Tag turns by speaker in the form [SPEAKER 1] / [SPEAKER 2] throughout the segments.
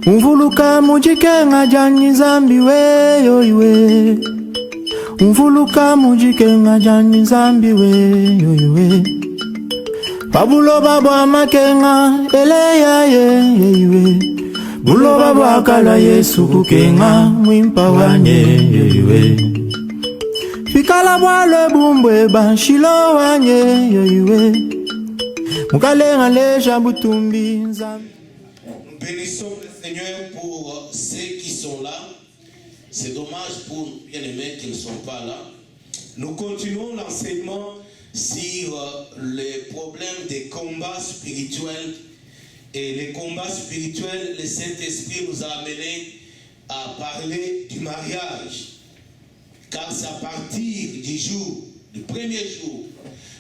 [SPEAKER 1] Umvuluka mujikenga jani zambi we yo iwe. Umvuluka mujikenga jani zambi we yo iwe. Babulo baba makenga eleya ye iwe. Bulo baba kala Yesu kukenga mwimpa wanye yo iwe. Fikala bwale bumbwe banshilo wanye yo iwe. Mukalenga leja butumbi nzambi.
[SPEAKER 2] Nous bénissons le Seigneur pour ceux qui sont là. C'est dommage pour nos bien-aimés qui ne sont pas là. Nous continuons l'enseignement sur les problèmes des combats spirituels. Et les combats spirituels, le Saint-Esprit nous a amenés à parler du mariage. Car c'est à partir du jour, du premier jour,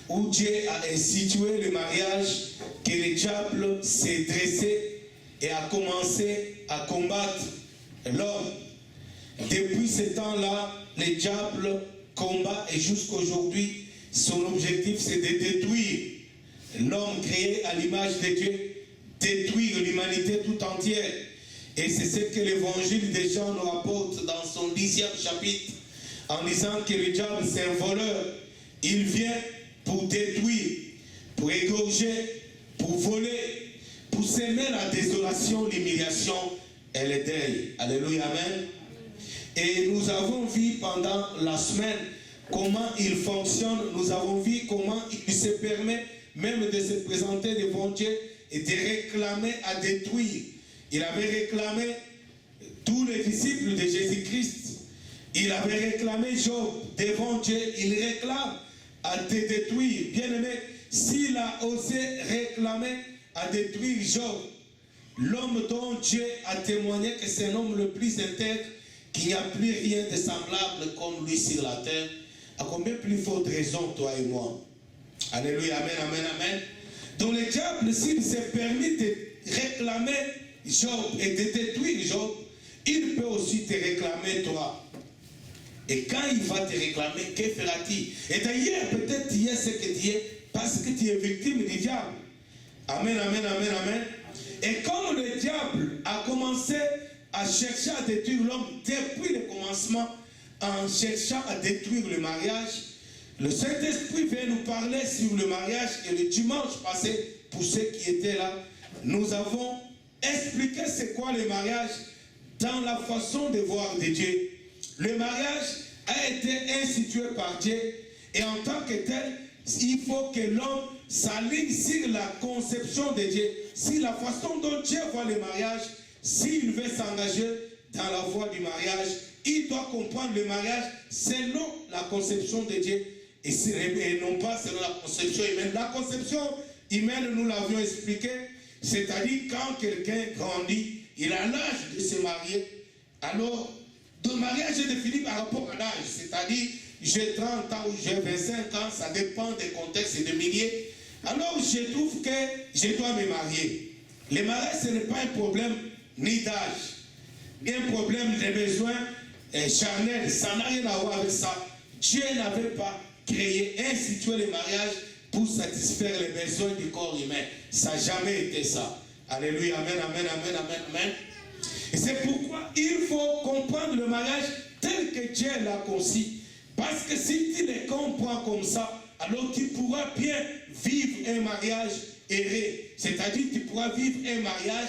[SPEAKER 2] où Dieu a institué le mariage que le diable s'est dressé et a commencé à combattre l'homme. Depuis ce temps-là, le diable combat et jusqu'aujourd'hui, son objectif c'est de détruire l'homme créé à l'image de Dieu, détruire l'humanité tout entière. Et c'est ce que l'évangile de Jean nous rapporte dans son 10e chapitre, en disant que le diable c'est un voleur. Il vient pour détruire, pour égorger, pour voler, pour semer la désolation, l'humiliation et le deuil. Alléluia, amen. Et nous avons vu pendant la semaine comment il fonctionne. Nous avons vu comment il se permet même de se présenter devant Dieu et de réclamer à détruire. Il avait réclamé tous les disciples de Jésus-Christ. Il avait réclamé Job devant Dieu. Il réclame à te détruire. Bien-aimé, s'il a osé réclamer à détruire Job, l'homme dont Dieu a témoigné que c'est l'homme le plus intègre, qu'il n'y a plus rien de semblable comme lui sur la terre, à combien plus forte raison, toi et moi? Alléluia, amen, amen, amen. Donc le diable, s'il s'est permis de réclamer Job et de détruire Job, il peut aussi te réclamer toi. Et quand il va te réclamer, que fera-t-il? Et d'ailleurs, peut-être tu es ce que tu es parce que tu es victime du diable. Amen, amen, amen, amen. Et comme le diable a commencé à chercher à détruire l'homme depuis le commencement, en cherchant à détruire le mariage, le Saint-Esprit vient nous parler sur le mariage. Et le dimanche passé, pour ceux qui étaient là, nous avons expliqué c'est quoi le mariage dans la façon de voir de Dieu. Le mariage a été institué par Dieu et en tant que tel, il faut que l'homme s'aligne sur la conception de Dieu, sur la façon dont Dieu voit le mariage. S'il veut s'engager dans la voie du mariage, il doit comprendre le mariage selon la conception de Dieu et non pas selon la conception humaine. La conception humaine, nous l'avions expliqué, c'est-à-dire quand quelqu'un grandit, il a l'âge de se marier. Alors, le mariage est défini par rapport à l'âge, c'est-à-dire j'ai 30 ans ou j'ai 25 ans, ça dépend des contextes et des milliers. Alors je trouve que je dois me marier. Le mariage, ce n'est pas un problème ni d'âge, ni un problème de besoins charnels, ça n'a rien à voir avec ça. Dieu n'avait pas créé, institué le mariage pour satisfaire les besoins du corps humain. Ça n'a jamais été ça. Alléluia, amen, amen, amen, amen, amen. Et c'est pourquoi il faut comprendre le mariage tel que Dieu l'a conçu. Parce que si tu le comprends comme ça, alors tu pourras bien vivre un mariage heureux. C'est-à-dire tu pourras vivre un mariage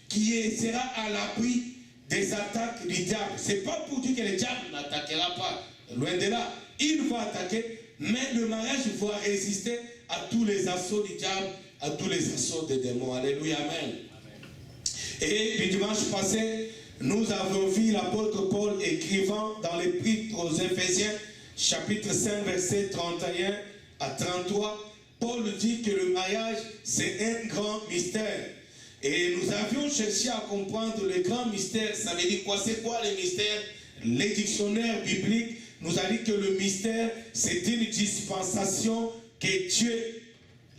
[SPEAKER 2] qui sera à l'abri des attaques du diable. Ce n'est pas pour dire que le diable n'attaquera pas. Loin de là, il va attaquer, mais le mariage va résister à tous les assauts du diable, à tous les assauts des démons. Alléluia, amen. Et le dimanche passé, nous avons vu l'apôtre Paul écrivant dans l'épître aux Éphésiens, chapitre 5, verset 31 à 33. Paul dit que le mariage, c'est un grand mystère. Et nous avions cherché à comprendre le grand mystère. Ça veut dire quoi? C'est quoi le mystère? Les dictionnaires bibliques nous a dit que le mystère, c'est une dispensation que Dieu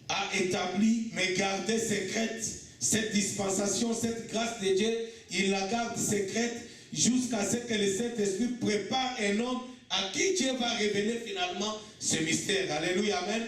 [SPEAKER 2] a établie, mais gardée secrète. Cette dispensation, cette grâce de Dieu, il la garde secrète jusqu'à ce que le Saint-Esprit prépare un homme à qui Dieu va révéler finalement ce mystère. Alléluia, amen.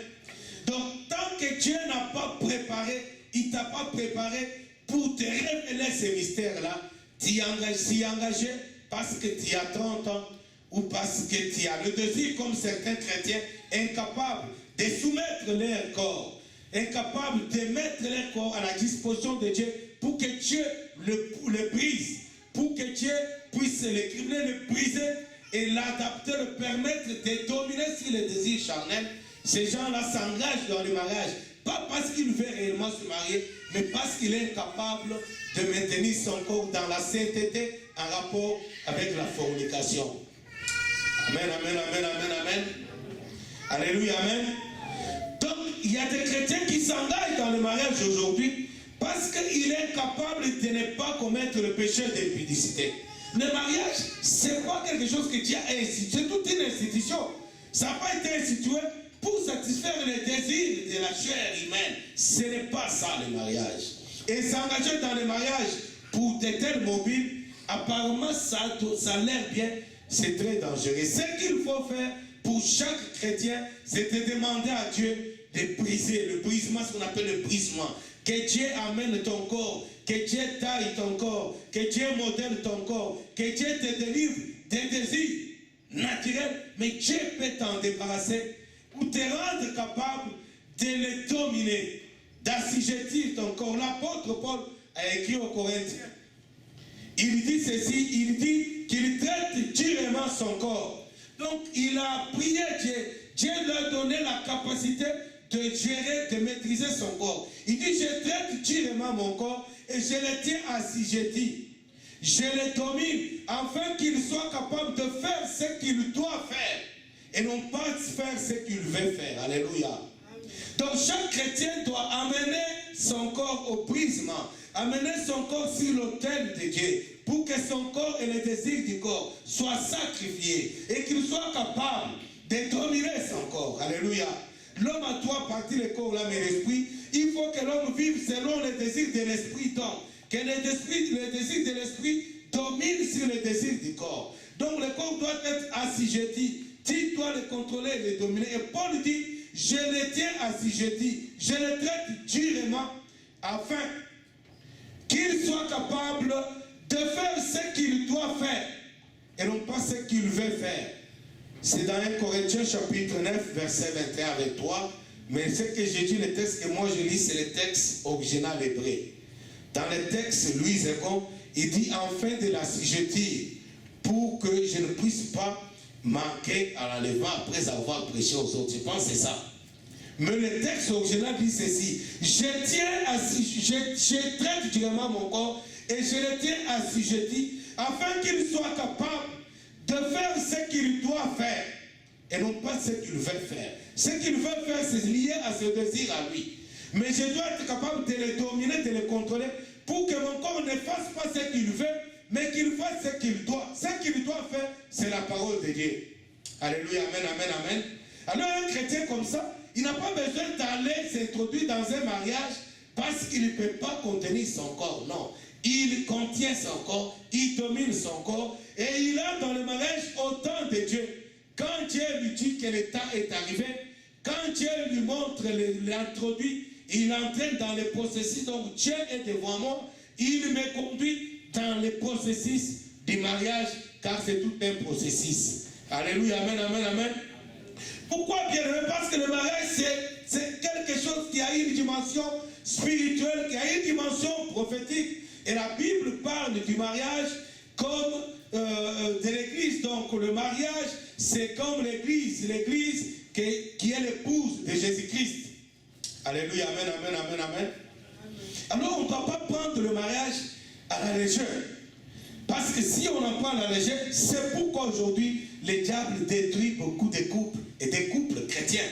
[SPEAKER 2] Donc, tant que Dieu n'a pas préparé, il ne t'a pas préparé pour te révéler ce mystère-là, s'y engager parce que tu as 30 ans ou parce que tu as le désir, comme certains chrétiens, incapables de soumettre leur corps, incapables de mettre leur corps à la disposition de Dieu pour que Dieu le brise, pour que Dieu puisse le cribler, le briser et l'adapter, le permettre de dominer sur les désirs charnels. Ces gens-là s'engagent dans le mariage, pas parce qu'il veut réellement se marier, mais parce qu'il est incapable de maintenir son corps dans la sainteté en rapport avec la fornication. Amen, amen, amen, amen, amen. Alléluia, amen. Donc, il y a des chrétiens qui s'engagent dans le mariage aujourd'hui parce qu'il est incapable de ne pas commettre le péché d'impudicité. Le mariage, c'est pas quelque chose que Dieu a institué, c'est toute une institution. Ça n'a pas été institué pour satisfaire les désirs de la chair humaine. Ce n'est pas ça le mariage. Et s'engager dans le mariage pour des tels mobiles, apparemment ça a l'air bien, c'est très dangereux. Ce qu'il faut faire pour chaque chrétien, c'est de demander à Dieu de briser le brisement, ce qu'on appelle le brisement. Que Dieu amène ton corps, que Dieu taille ton corps, que Dieu modèle ton corps, que Dieu te délivre des désirs naturels, mais Dieu peut t'en débarrasser ou te rendre capable de les dominer, d'assujettir ton corps. L'apôtre Paul a écrit aux Corinthiens. Il dit ceci, il dit qu'il traite durement son corps. Donc il a prié Dieu. Dieu lui a donné la capacité de gérer, de maîtriser son corps. Il dit, je traite durement mon corps et je le tiens assujetti. Je le domine afin qu'il soit capable de faire ce qu'il doit faire et non pas faire ce qu'il veut faire. Alléluia. Donc chaque chrétien doit amener son corps au brisement, amener son corps sur l'autel de Dieu pour que son corps et les désirs du corps soient sacrifiés et qu'il soit capable de dominer son corps. Alléluia. L'homme a trois parties, le corps, l'âme et l'esprit. Il faut que l'homme vive selon les désirs de l'esprit, donc que les désirs de l'esprit dominent sur les désirs du corps. Donc le corps doit être assujetti. Tu dois le contrôler et le dominer. Et Paul dit, je le tiens assujetti, je le traite durement afin qu'il soit capable de faire ce qu'il doit faire et non pas ce qu'il veut faire. C'est dans 1 Corinthiens chapitre 9, verset 21 avec 3. Mais ce que j'ai dit, le texte que moi je lis, c'est le texte original hébreu. Dans le texte, Louis Zégon, il dit enfin de l'assujettir pour que je ne puisse pas manquer à l'enlèvement après avoir prêché aux autres. Je pense que c'est ça. Mais le texte original dit ceci. Je traite durement mon corps et je le tiens assujetti afin qu'il soit capable de faire ce qu'il doit faire et non pas ce qu'il veut faire. Ce qu'il veut faire, c'est lié à ce désir à lui. Mais je dois être capable de le dominer, de le contrôler pour que mon corps ne fasse pas ce qu'il veut, mais qu'il fasse ce qu'il doit. Ce qu'il doit faire, c'est la parole de Dieu. Alléluia, amen, amen, amen. Alors un chrétien comme ça, il n'a pas besoin d'aller s'introduire dans un mariage parce qu'il ne peut pas contenir son corps. Non, il contient son corps, il domine son corps et il a dans le mariage autant de Dieu. Quand Dieu lui dit que le temps est arrivé, quand Dieu lui montre, l'introduit, il entraîne dans le processus. Donc Dieu est devant moi, il me conduit dans le processus du mariage, car c'est tout un processus. Alléluia, amen, amen, amen. Pourquoi bien aimé? Parce que le mariage, c'est quelque chose qui a une dimension spirituelle, qui a une dimension prophétique. Et la Bible parle du mariage comme de l'église. Donc le mariage, c'est comme l'église qui est l'épouse de Jésus-Christ. Alléluia, amen, amen, amen, amen. Alors on ne doit pas prendre le mariage à la légère. Parce que si on en prend à la légère, c'est pourquoi aujourd'hui le diable détruit beaucoup de couples et des couples chrétiens.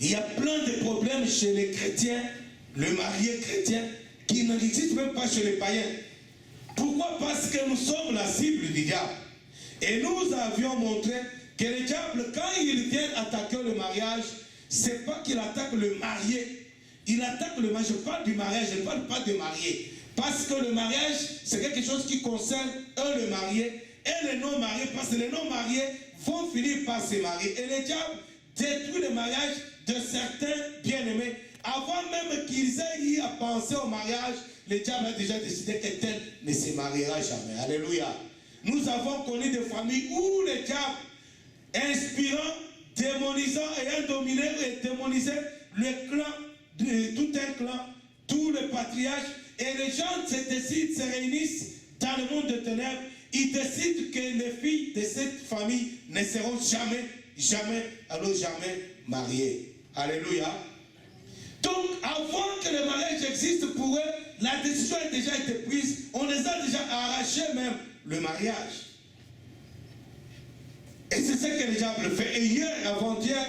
[SPEAKER 2] Il y a plein de problèmes chez les chrétiens, le marié chrétien, qui n'existe même pas chez les païens. Pourquoi? Parce que nous sommes la cible du diable. Et nous avions montré que le diable, quand il vient attaquer le mariage, c'est pas qu'il attaque le marié. Il attaque le mariage. Je parle du mariage, je ne parle pas de marié. Parce que le mariage, c'est quelque chose qui concerne le marié et les non-mariés. Parce que les non-mariés vont finir par se marier. Et le diable détruit le mariage de certains bien-aimés. Avant même qu'ils aient eu à penser au mariage, le diable a déjà décidé que tel ne se mariera jamais. Alléluia. Nous avons connu des familles où le diable, inspirant, démonisant et dominé et démonisé le clan, tout un clan, tous les patriarches, et les gens se décident, se réunissent dans le monde de ténèbres. Ils décident que les filles de cette famille ne seront jamais mariées. Alléluia. Donc, avant que le mariage existe pour eux, la décision a déjà été prise. On les a déjà arrachés même le mariage. Et c'est ce que le diable fait. Et hier, avant-hier,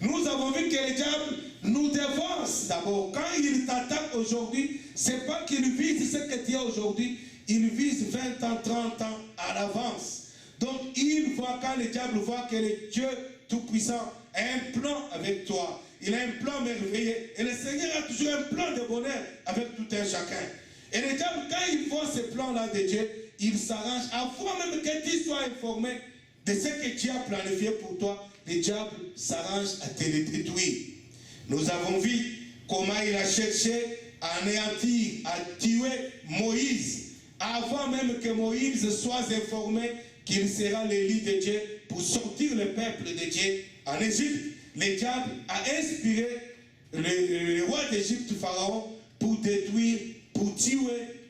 [SPEAKER 2] nous avons vu que le diable nous dévance d'abord. Quand il t'attaque aujourd'hui, ce n'est pas qu'il vise ce que tu as aujourd'hui, il vise 20 ans, 30 ans à l'avance. Donc il voit, quand le diable voit que le Dieu Tout-Puissant a un plan avec toi, il a un plan merveilleux, et le Seigneur a toujours un plan de bonheur avec tout un chacun. Et le diable, quand il voit ce plan-là de Dieu, il s'arrange, avant même que tu sois informé de ce que Dieu a planifié pour toi, le diable s'arrange à te le détruire. Nous avons vu comment il a cherché à anéantir, à tuer Moïse, avant même que Moïse soit informé qu'il sera l'élu de Dieu pour sortir le peuple de Dieu en Égypte. Le diable a inspiré le roi d'Égypte, Pharaon, pour détruire, pour tuer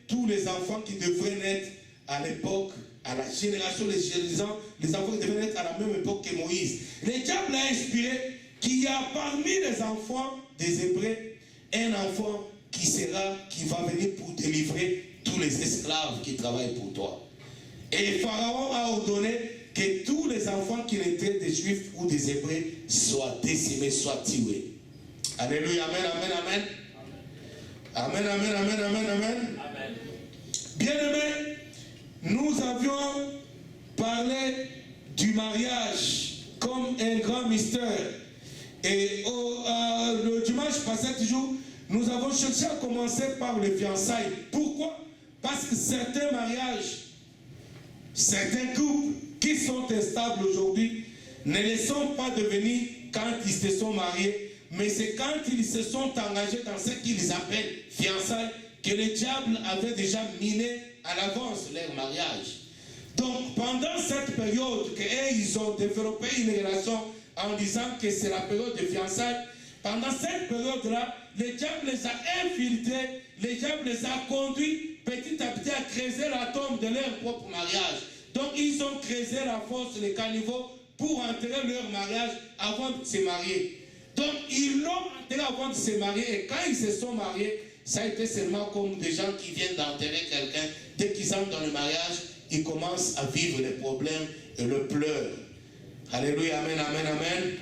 [SPEAKER 2] tous les enfants qui devraient naître à l'époque, à la génération les enfants qui devraient naître à la même époque que Moïse. Le diable a inspiré qu'il y a parmi les enfants des Hébreux un enfant qui va venir pour délivrer tous les esclaves qui travaillent pour toi. Et Pharaon a ordonné que tous les enfants qui étaient des Juifs ou des Hébreux soient décimés, soient tués. Alléluia, amen, amen, amen. Amen, amen, amen, amen, amen. Bien-aimés, nous avions parlé du mariage comme un grand mystère. Et le dimanche passé, toujours, nous avons cherché à commencer par les fiançailles. Pourquoi? Parce que certains mariages, certains couples qui sont instables aujourd'hui, ne les sont pas devenus quand ils se sont mariés, mais c'est quand ils se sont engagés dans ce qu'ils appellent fiançailles que le diable avait déjà miné à l'avance leur mariage. Donc pendant cette période qu'ils ont développé une relation en disant que c'est la période de fiançailles, pendant cette période-là, le diable les a infiltrés, le diable les a conduits petit à petit à creuser la tombe de leur propre mariage. Donc ils ont creusé la fosse, le caniveau, pour enterrer leur mariage avant de se marier. Donc ils l'ont enterré avant de se marier, et quand ils se sont mariés, ça a été seulement comme des gens qui viennent d'enterrer quelqu'un. Dès qu'ils entrent dans le mariage, ils commencent à vivre les problèmes et le pleur. Alléluia, amen, amen, amen.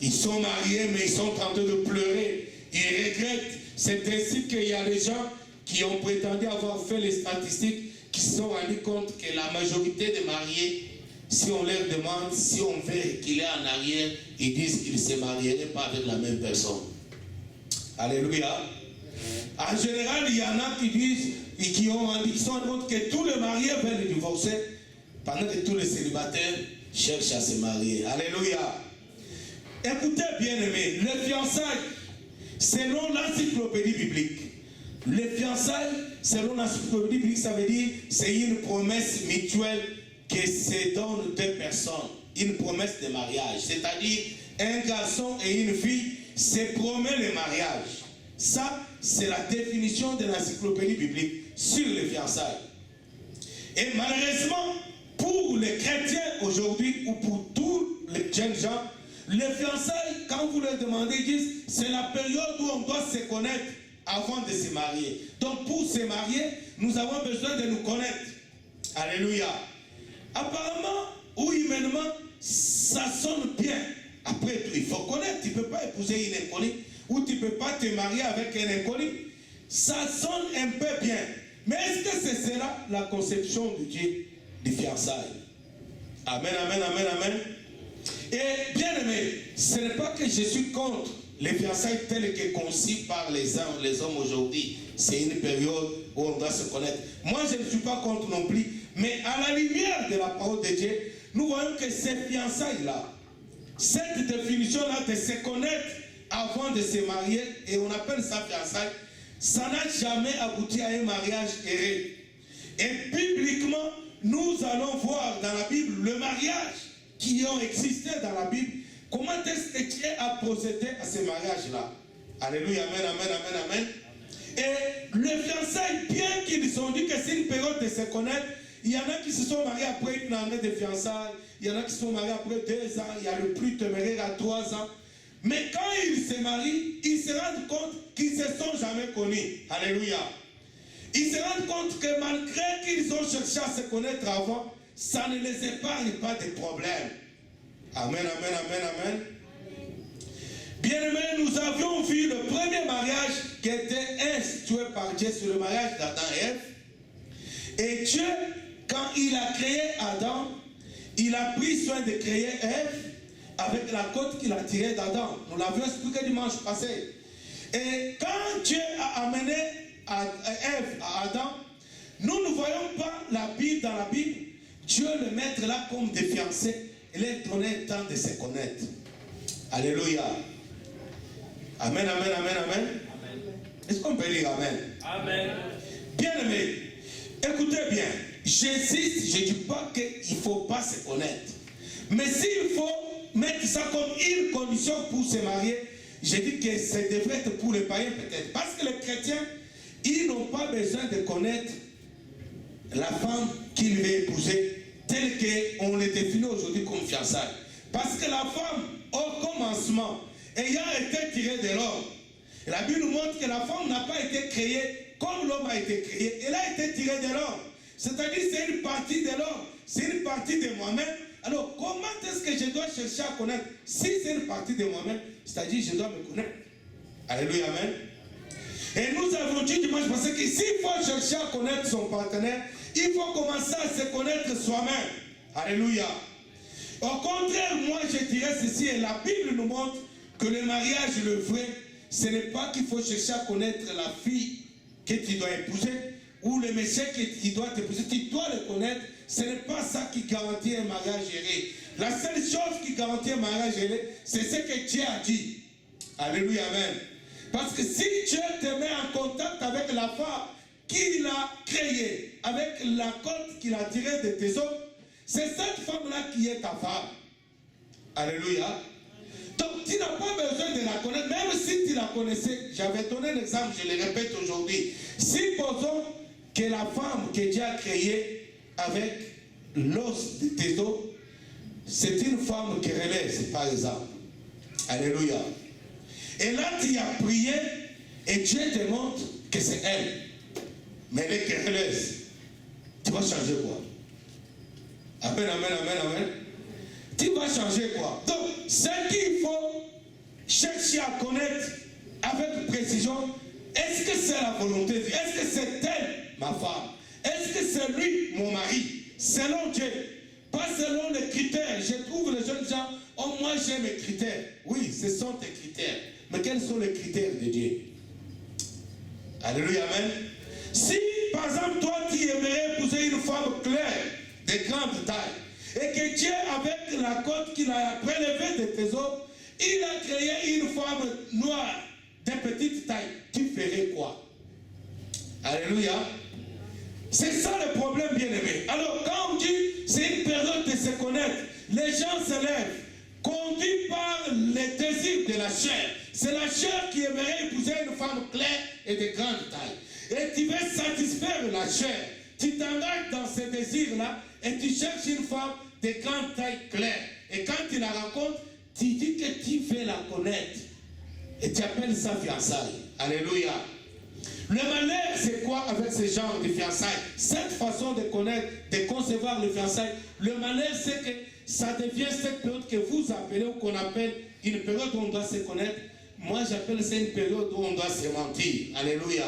[SPEAKER 2] Ils sont mariés, mais ils sont en train de pleurer. Ils regrettent. C'est ainsi qu'il y a des gens qui ont prétendu avoir fait les statistiques, qui se sont rendus compte que la majorité des mariés, si on leur demande, si on veut qu'il est en arrière, ils disent qu'ils ne se marieraient pas avec la même personne. Alléluia. En général, il y en a qui disent et qui sont rendus compte que tous les mariés veulent divorcer, pendant que tous les célibataires cherchent à se marier. Alléluia. Écoutez bien aimés, les fiançailles, selon l'encyclopédie biblique, les fiançailles, selon l'encyclopédie biblique, ça veut dire c'est une promesse mutuelle que se donnent deux personnes, une promesse de mariage. C'est-à-dire un garçon et une fille se promettent le mariage. Ça, c'est la définition de l'encyclopédie biblique sur les fiançailles. Et malheureusement, pour les chrétiens aujourd'hui ou pour tous les jeunes gens, les fiançailles, quand vous leur demandez, ils disent c'est la période où on doit se connaître avant de se marier. Donc pour se marier, nous avons besoin de nous connaître. Alléluia. Apparemment ou humainement, ça sonne bien. Après tout, il faut connaître. Tu ne peux pas épouser une inconnue ou tu ne peux pas te marier avec un inconnu. Ça sonne un peu bien. Mais est-ce que c'est cela la conception de Dieu des fiançailles? Amen, amen, amen, amen. Et bien aimé, ce n'est pas que je suis contre les fiançailles telles que conçues par les hommes aujourd'hui. C'est une période où on doit se connaître. Moi, je ne suis pas contre non plus. Mais à la lumière de la parole de Dieu, nous voyons que ces fiançailles-là, cette définition-là de se connaître avant de se marier, et on appelle ça fiançailles, ça n'a jamais abouti à un mariage heureux. Et bibliquement, nous allons voir dans la Bible le mariage qui ont existé dans la Bible. Comment est-ce que Dieu a procédé à ces mariages-là? Alléluia, amen, amen, amen, amen. Et les fiançailles, bien qu'ils ont dit que c'est une période de se connaître, il y en a qui se sont mariés après une année de fiançailles, il y en a qui se sont mariés après 2 ans, il y a le plus téméraire à 3 ans. Mais quand ils se marient, ils se rendent compte qu'ils ne se sont jamais connus. Alléluia. Ils se rendent compte que malgré qu'ils ont cherché à se connaître avant, ça ne les épargne pas de problèmes. Amen, amen, amen, amen. Bien-aimés, nous avions vu le premier mariage qui était institué par Dieu, sur le mariage d'Adam et Ève. Et Dieu, quand il a créé Adam, il a pris soin de créer Ève avec la côte qu'il a tirée d'Adam. Nous l'avions expliqué dimanche passé. Et quand Dieu a amené Ève à Adam, nous ne voyons pas la Bible dans la Bible, Dieu le mettre là comme des fiancés et leur donner le temps de se connaître. Alléluia. Amen, amen, amen, amen. Est-ce qu'on peut dire amen? Amen. Bien aimé, écoutez bien, j'insiste, je ne dis pas qu'il ne faut pas se connaître. Mais s'il faut mettre ça comme une condition pour se marier, je dis que ça devrait être pour les païens peut-être. Parce que les chrétiens, ils n'ont pas besoin de connaître la femme qu'ils veulent épouser, telle qu'on les définit aujourd'hui comme fiançailles. Parce que la femme, au commencement, ayant été tirée de l'homme, la Bible nous montre que la femme n'a pas été créée comme l'homme a été créé. Elle a été tirée de l'homme. C'est-à-dire c'est une partie de l'homme, c'est une partie de moi-même. Alors comment est-ce que je dois chercher à connaître? Si c'est une partie de moi-même, c'est-à-dire je dois me connaître. Alléluia, amen. Et nous avons dit dimanche passé que s'il faut chercher à connaître son partenaire, il faut commencer à se connaître soi-même. Alléluia. Au contraire, moi je dirais ceci, et la Bible nous montre que le mariage, le vrai, ce n'est pas qu'il faut chercher à connaître la fille que tu dois épouser ou le monsieur que tu dois épouser. Tu dois le connaître. Ce n'est pas ça qui garantit un mariage heureux. La seule chose qui garantit un mariage heureux, c'est ce que Dieu a dit. Alléluia, amen. Parce que si Dieu te met en contact avec la femme qu'il a créée, avec la côte qu'il a tirée de tes os, c'est cette femme-là qui est ta femme. Alléluia. Donc tu n'as pas besoin de la connaître, même si tu la connaissais. J'avais donné l'exemple, je le répète aujourd'hui. Supposons que la femme que Dieu a créée avec l'os de tes os, c'est une femme querelleuse, par exemple. Alléluia. Et là tu as prié et Dieu te montre que c'est elle. Mais elle est querelleuse. Tu vas changer quoi? Amen, amen, amen, amen. Tu vas changer quoi? Donc, ce qu'il faut chercher à connaître avec précision, est-ce que c'est la volonté de Dieu? Est-ce que c'est elle, ma femme? Est-ce que c'est lui, mon mari? Selon Dieu, pas selon les critères. Je trouve les jeunes gens, oh moi j'ai mes critères. Oui, ce sont tes critères. Mais quels sont les critères de Dieu? Alléluia, amen. Si, par exemple, toi tu aimerais épouser une femme claire, de grande taille, et que Dieu, avec la côte qu'il a prélevée de tes os, il a créé une femme noire de petite taille, tu ferais quoi? Alléluia. C'est ça le problème, bien-aimé. Alors, quand on dit c'est une période de se connaître, les gens se lèvent, conduits par les désirs de la chair. C'est la chair qui aimerait épouser une femme claire et de grande taille. Et tu veux satisfaire la chair. Tu t'engages dans ce désir-là et tu cherches une femme de grande taille claire. Et quand tu la rencontres, tu dis que tu veux la connaître. Et tu appelles ça fiançailles. Alléluia. Le malheur, c'est quoi avec ce genre de fiançailles? Cette façon de connaître, de concevoir le fiançailles, le malheur, c'est que ça devient cette période que vous appelez ou qu'on appelle une période où on doit se connaître. Moi, j'appelle ça une période où on doit se mentir. Alléluia.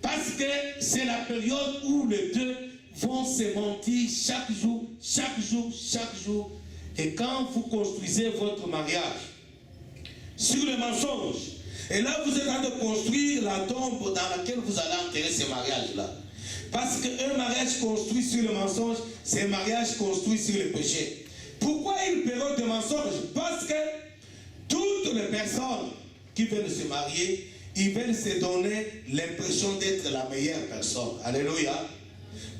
[SPEAKER 2] Parce que c'est la période où les deux vont se mentir chaque jour, chaque jour, chaque jour. Et quand vous construisez votre mariage sur le mensonge, et là vous êtes en train de construire la tombe dans laquelle vous allez enterrer ce mariage-là. Parce qu'un mariage construit sur le mensonge, c'est un mariage construit sur le péché. Pourquoi une période de mensonge? Parce que toutes les personnes qui veulent se marier, ils veulent se donner l'impression d'être la meilleure personne. Alléluia.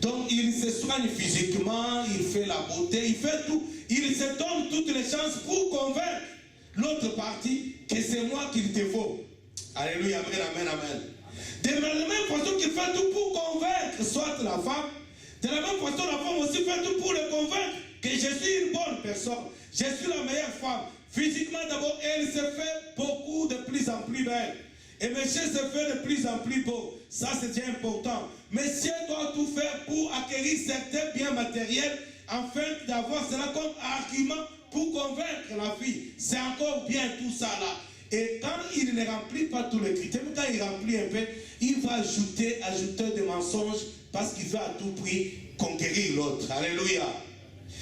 [SPEAKER 2] Donc il se soigne physiquement, il fait la beauté, il fait tout. Il se donne toutes les chances pour convaincre l'autre partie que c'est moi qu'il te faut. Alléluia, amen, amen, amen. De la même façon qu'il fait tout pour convaincre soit la femme, de la même façon la femme aussi fait tout pour le convaincre que je suis une bonne personne, je suis la meilleure femme. Physiquement d'abord, elle se fait beaucoup de plus en plus belle. Et monsieur se fait de plus en plus beau. Ça c'est important. Monsieur doit tout faire pour acquérir certains biens matériels afin d'avoir cela comme argument pour convaincre la fille. C'est encore bien tout ça là. Et quand il ne remplit pas tous les critères, quand il remplit un peu, il va ajouter des mensonges parce qu'il veut à tout prix conquérir l'autre. Alléluia.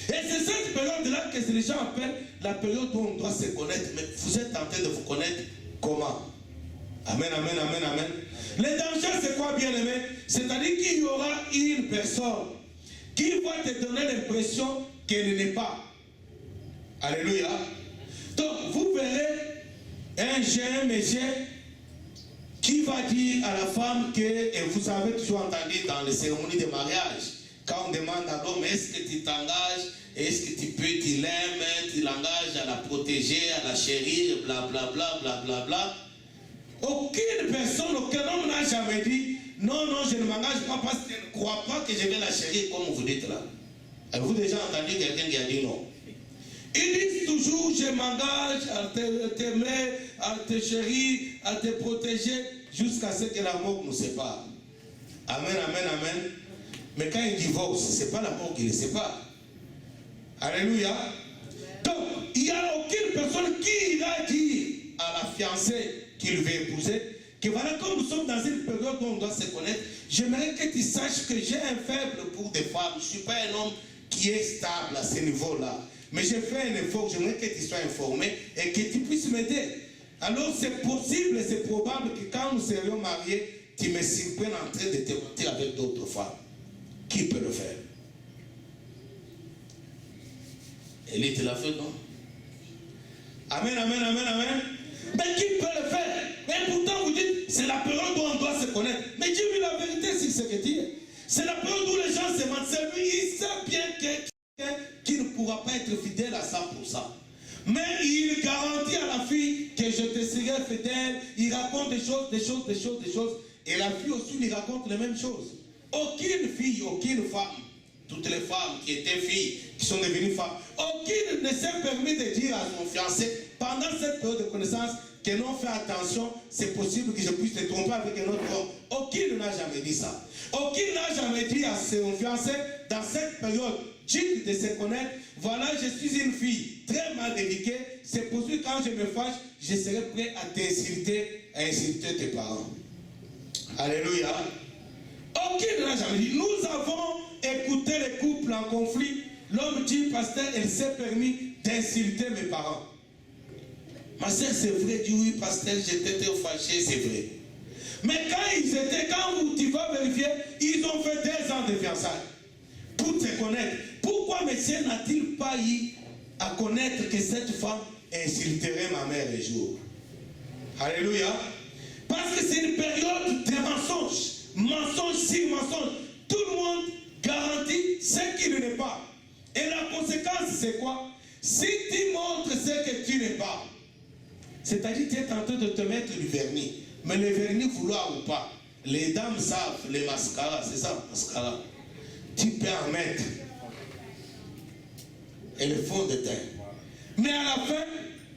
[SPEAKER 2] Et c'est cette période-là que les gens appellent la période où on doit se connaître. Mais vous êtes en train de vous connaître comment? Amen, amen, amen, amen. Le danger, c'est quoi, bien-aimé? C'est-à-dire qu'il y aura une personne qui va te donner l'impression qu'elle n'est pas. Alléluia. Donc, vous verrez un jeune monsieur qui va dire à la femme que, et vous avez toujours entendu dans les cérémonies de mariage, quand on demande à l'homme, est-ce que tu t'engages, est-ce que tu l'aimes, tu l'engages à la protéger, à la chérir, blablabla, blablabla. Aucune personne, aucun homme n'a jamais dit, non, non, je ne m'engage pas parce que je ne crois pas que je vais la chérir comme vous dites là. Avez-vous déjà entendu quelqu'un qui a dit non? Ils disent toujours, je m'engage à t'aimer, à te chérir, à te protéger, jusqu'à ce que la mort nous sépare. Amen, amen, amen. Mais quand ils divorcent, ce n'est pas la mort qui les sépare. Alléluia. Donc, il n'y a aucune personne qui ira dire à la fiancée qu'il veut épouser que voilà, comme nous sommes dans une période où on doit se connaître, j'aimerais que tu saches que j'ai un faible pour des femmes. Je ne suis pas un homme qui est stable à ce niveau-là. Mais j'ai fait un effort, j'aimerais que tu sois informé et que tu puisses m'aider. Alors c'est possible et c'est probable que quand nous serions mariés, tu me surprennes en train de te mentir avec d'autres femmes. Qui peut le faire? Élie te l'a fait, non? Amen, amen, amen, amen. Mais qui peut le faire? Et pourtant vous dites, c'est la période où on doit se connaître. Mais dis-lui la vérité sur ce que dit. C'est la période où les gens se mentent. C'est lui, il sait bien qu'il ne pourra pas être fidèle à 100%. Mais il garantit à la fille que je te serai fidèle. Il raconte des choses. Et la fille aussi lui raconte les mêmes choses. Aucune fille, aucune femme, toutes les femmes qui étaient filles, qui sont devenues femmes, aucune ne s'est permis de dire à son fiancé, pendant cette période de connaissance, que non, fais attention, c'est possible que je puisse te tromper avec un autre homme. Aucune n'a jamais dit ça. Aucune n'a jamais dit à son fiancé, dans cette période, digne de se connaître, voilà, je suis une fille très mal éduquée, c'est possible quand je me fâche, je serai prêt à t'insulter, à insulter tes parents. Alléluia. Aucune n'a jamais dit. Nous avons écouté les couples en conflit. L'homme dit, pasteur, elle s'est permis d'insulter mes parents. Ma soeur, c'est vrai, dit oui, pasteur, j'étais très fâché, c'est vrai. Mais quand tu vas vérifier, ils ont fait 2 ans de fiançailles pour te connaître. Pourquoi monsieur n'a-t-il pas eu à connaître que cette femme insulterait ma mère un jour? Alléluia. Parce que c'est une période de mensonges. Mensonge sur mensonge. Tout le monde garantit ce qu'il n'est pas. Et la conséquence, c'est quoi? Si tu montres ce que tu n'es pas, c'est-à-dire que tu es en train de te mettre du vernis, mais le vernis vouloir ou pas, les dames savent, les mascaras, c'est ça, mascara. Tu peux en mettre. Et le fond de teint. Mais à la fin,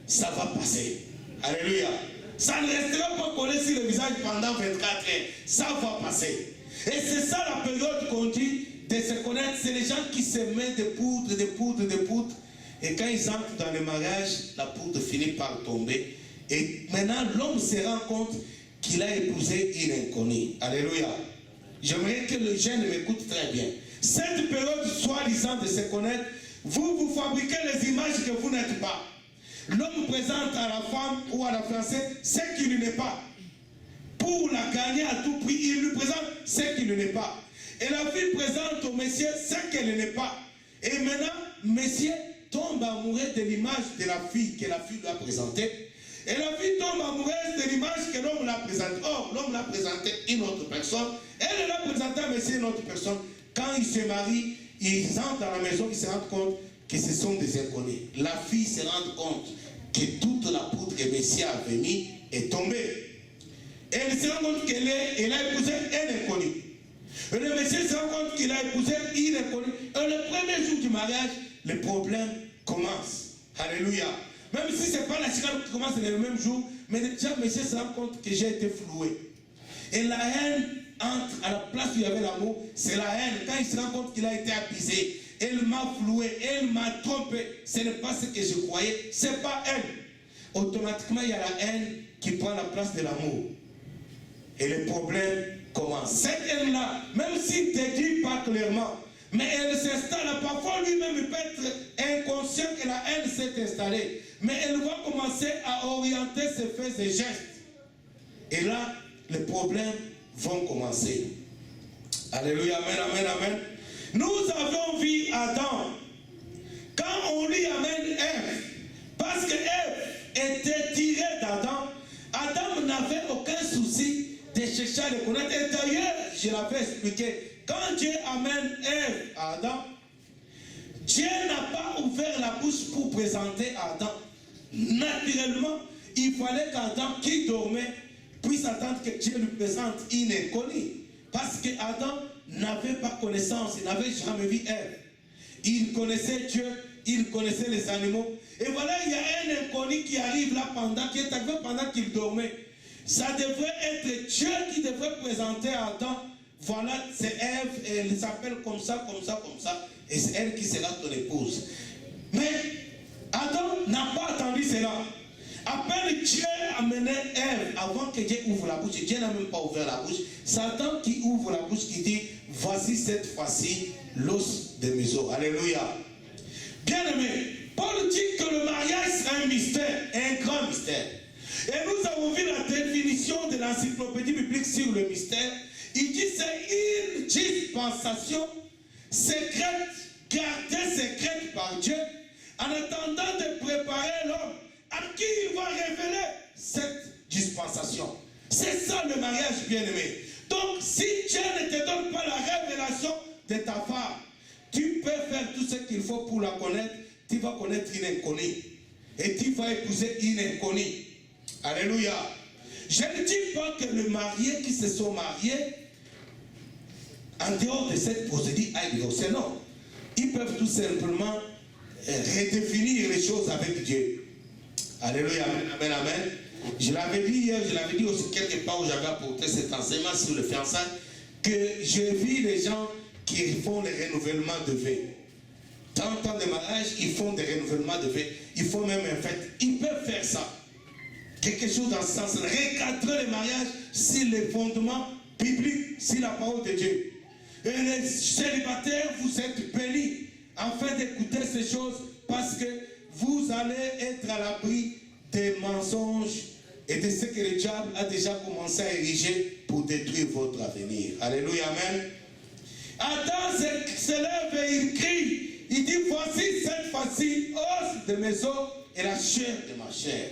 [SPEAKER 2] ça va passer. Alléluia. Ça ne restera pas collé sur le visage pendant 24 heures. Ça va passer. Et c'est ça la période qu'on dit de se connaître. C'est les gens qui se mettent des poudres. Et quand ils entrent dans le mariage, la poudre finit par tomber. Et maintenant, l'homme se rend compte qu'il a épousé une inconnue. Alléluia. J'aimerais que le jeune m'écoute très bien. Cette période soi-disant de se connaître, vous fabriquez les images que vous n'êtes pas. L'homme présente à la femme ou à la fiancée ce qu'il n'est pas. Pour la gagner à tout prix, il lui présente ce qu'il n'est pas. Et la fille présente au monsieur ce qu'elle n'est pas. Et maintenant, monsieur tombe amoureux de l'image de la fille que la fille lui a présentée. Et la fille tombe amoureuse de l'image que l'homme l'a présentée. Or, l'homme l'a présenté une autre personne. Elle l'a présenté à monsieur une autre personne. Quand ils se marient, ils entrent dans la maison, ils se rendent compte que ce sont des inconnus. La fille se rend compte que toute la poudre que Messie avait mis est tombée. Elle se rend compte qu'elle a épousé un inconnu. Et le monsieur se rend compte qu'il a épousé une inconnue. Et le premier jour du mariage, le problème commence. Alléluia. Même si ce n'est pas la chicane qui commence le même jour, mais déjà, monsieur se rend compte que j'ai été floué. Et la haine entre à la place où il y avait l'amour, c'est la haine. Quand il se rend compte qu'il a été abusé, elle m'a floué, elle m'a trompé. Ce n'est pas ce que je croyais, ce n'est pas elle. Automatiquement, il y a la haine qui prend la place de l'amour. Et le problème commence. Cette haine-là, même s'il ne te dit pas clairement, mais elle s'installe. Parfois, lui-même, il peut être inconscient que la haine s'est installée. Mais elle va commencer à orienter ses faits et gestes. Et là, les problèmes vont commencer. Alléluia, amen, amen, amen. Nous avons vu Adam. Quand on lui amène Ève, parce que Ève était tirée d'Adam, Adam n'avait aucun souci de chercher à le connaître. Et d'ailleurs, je l'avais expliqué, quand Dieu amène Ève à Adam, Dieu n'a pas ouvert la bouche pour présenter Adam. Naturellement, il fallait qu'Adam qui dormait puisse attendre que Dieu lui présente une inconnue. Parce qu'Adam n'avait pas connaissance, il n'avait jamais vu Ève. Il connaissait Dieu, il connaissait les animaux. Et voilà, il y a un inconnu qui arrive là qui est arrivé pendant qu'il dormait. Ça devrait être Dieu qui devrait présenter Adam. Voilà, c'est Ève, elle s'appelle comme ça, comme ça, comme ça. Et c'est elle qui sera ton épouse. Mais Adam n'a pas attendu cela. À peine Dieu amenait Ève avant que Dieu ouvre la bouche. Dieu n'a même pas ouvert la bouche. Satan qui ouvre la bouche, qui dit, voici cette fois-ci l'os de mes os. Alléluia. Bien aimé, Paul dit que le mariage c'est un mystère, un grand mystère. Et nous avons vu la définition de l'encyclopédie biblique sur le mystère. Il dit c'est une dispensation secrète, gardée secrète par Dieu, en attendant de préparer l'homme à qui il va révéler cette dispensation. C'est ça le mariage, bien-aimé. Donc, si Dieu ne te donne pas la révélation de ta femme, tu peux faire tout ce qu'il faut pour la connaître. Tu vas connaître une inconnue. Et tu vas épouser une inconnue. Alléluia. Je ne dis pas que les mariés qui se sont mariés, en dehors de cette procédure, aillent divorcer. Non. Ils peuvent tout simplement redéfinir les choses avec Dieu. Alléluia, amen, amen, amen. Je l'avais dit hier, je l'avais dit aussi quelque part où j'avais apporté cet enseignement sur le fiançailles, que j'ai vu les gens qui font les renouvellements de vœux. 30 ans de mariage, ils font des renouvellements de vœux. Ils font même un fête. Ils peuvent faire ça. Quelque chose dans ce sens. Recadrer le mariage sur les fondements bibliques, sur la parole de Dieu. Et les célibataires, vous êtes bénis afin d'écouter ces choses parce que vous allez être à l'abri des mensonges et de ce que le diable a déjà commencé à ériger pour détruire votre avenir. Alléluia, amen. Adam se lève et il crie. Il dit, voici cette fois-ci, os de mes os et la chair de ma chair.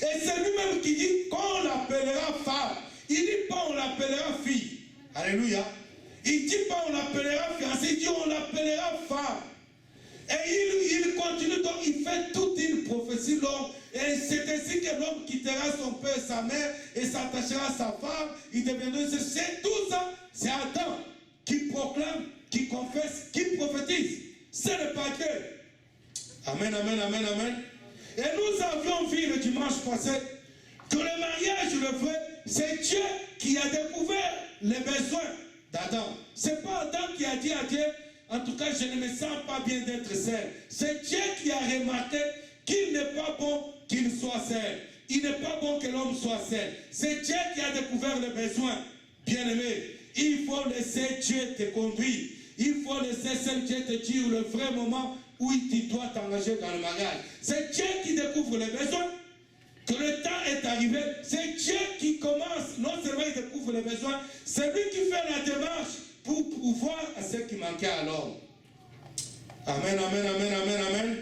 [SPEAKER 2] Et c'est lui-même qui dit qu'on l'appellera femme. Il ne dit pas on l'appellera fille. Alléluia. Il ne dit pas on l'appellera fiancée, il dit on l'appellera femme. Et il continue, donc il fait toute une prophétie. Et c'est ainsi que l'homme quittera son père et sa mère et s'attachera à sa femme. Il deviendra. C'est tout ça. C'est Adam qui proclame, qui confesse, qui prophétise. Ce n'est pas Dieu. Amen, amen, amen, amen. Et nous avions vu le dimanche passé que le mariage, le vrai, c'est Dieu qui a découvert les besoins d'Adam. Ce n'est pas Adam qui a dit à Dieu, en tout cas, je ne me sens pas bien d'être seul. C'est Dieu qui a remarqué qu'il n'est pas bon qu'il soit seul. Il n'est pas bon que l'homme soit seul. C'est Dieu qui a découvert les besoins. Bien-aimé, il faut laisser Dieu te conduire. Il faut laisser seul Dieu te dire le vrai moment où tu dois t'engager dans le mariage. C'est Dieu qui découvre les besoins. Que le temps est arrivé, c'est Dieu qui commence. Non seulement il découvre les besoins, c'est lui qui fait la démarche pour pouvoir à ce qui manquait à l'homme. Amen, amen, amen, amen, amen.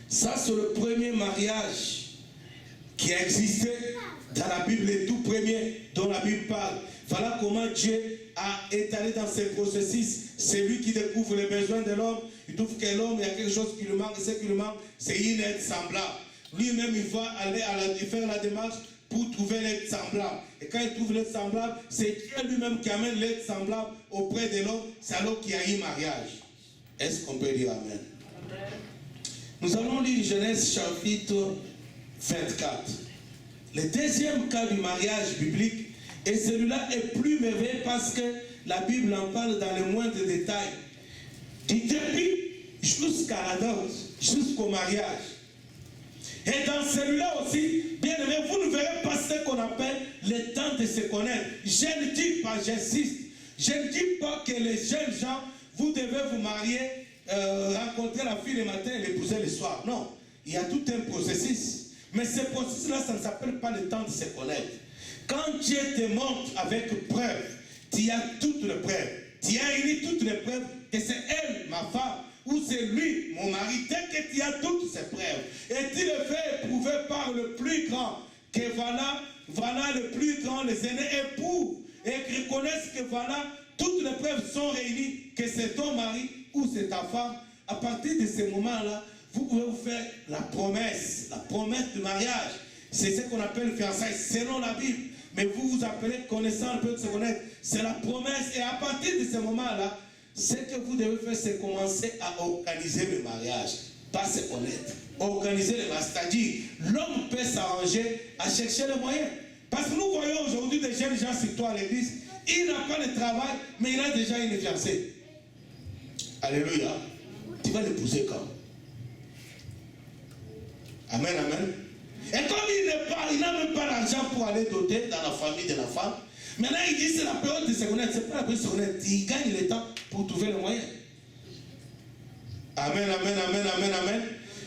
[SPEAKER 2] Ça, c'est le premier mariage qui a existé dans la Bible, les tout premiers dont la Bible parle. Voilà comment Dieu a étalé dans ses processus. C'est lui qui découvre les besoins de l'homme. Il trouve que l'homme, il y a quelque chose qui lui manque. Et ce qui lui manque, c'est une aide semblable. Lui-même, il va aller faire la démarche pour trouver l'aide semblable. Et quand il trouve l'aide semblable, c'est Dieu lui-même qui amène l'aide semblable auprès de l'homme. C'est alors qu'il y a eu mariage. Est-ce qu'on peut dire Amen? Nous allons lire Genèse chapitre 24. Le deuxième cas du mariage biblique, et celui-là est plus merveilleux parce que la Bible en parle dans les moindres détails. Du début jusqu'à la noce, jusqu'au mariage. Et dans celui-là aussi, bien aimé, vous ne verrez pas ce qu'on appelle le temps de se connaître. Je ne dis pas, j'insiste, je ne dis pas que les jeunes gens, vous devez vous marier, rencontrer la fille le matin et l'épouser le soir. Non, il y a tout un processus. Mais ce processus-là, ça ne s'appelle pas le temps de se connaître. Quand Dieu te montre avec preuve, tu as toutes les preuves. Tu as réuni toutes les preuves que c'est elle, ma femme, ou c'est lui, mon mari. Dès que tu as toutes ces preuves, et tu le fais éprouver par le plus grand, que voilà le plus grand, les aînés éprouvent, et qu'ils reconnaissent que voilà, toutes les preuves sont réunies, que c'est ton mari ou c'est ta femme. À partir de ce moment-là, vous pouvez vous faire la promesse de mariage. C'est ce qu'on appelle fiançailles selon la Bible. Mais vous vous appelez connaissant un peu de se connaître. C'est la promesse. Et à partir de ce moment-là, ce que vous devez faire, c'est commencer à organiser le mariage. Pas se connaître. Organiser le mariage. C'est-à-dire, l'homme peut s'arranger à chercher les moyens. Parce que nous voyons aujourd'hui des jeunes gens surtout à l'église. Il n'a pas de travail, mais il a déjà une fiancée. Alléluia. Tu vas l'épouser quand? Amen, amen. Et comme il n'a même pas l'argent pour aller doter dans la famille de la femme, maintenant il dit c'est la période de se connaître. C'est pas la période de se connaître. Il gagne le temps pour trouver le moyen. Amen, amen, amen, amen, amen.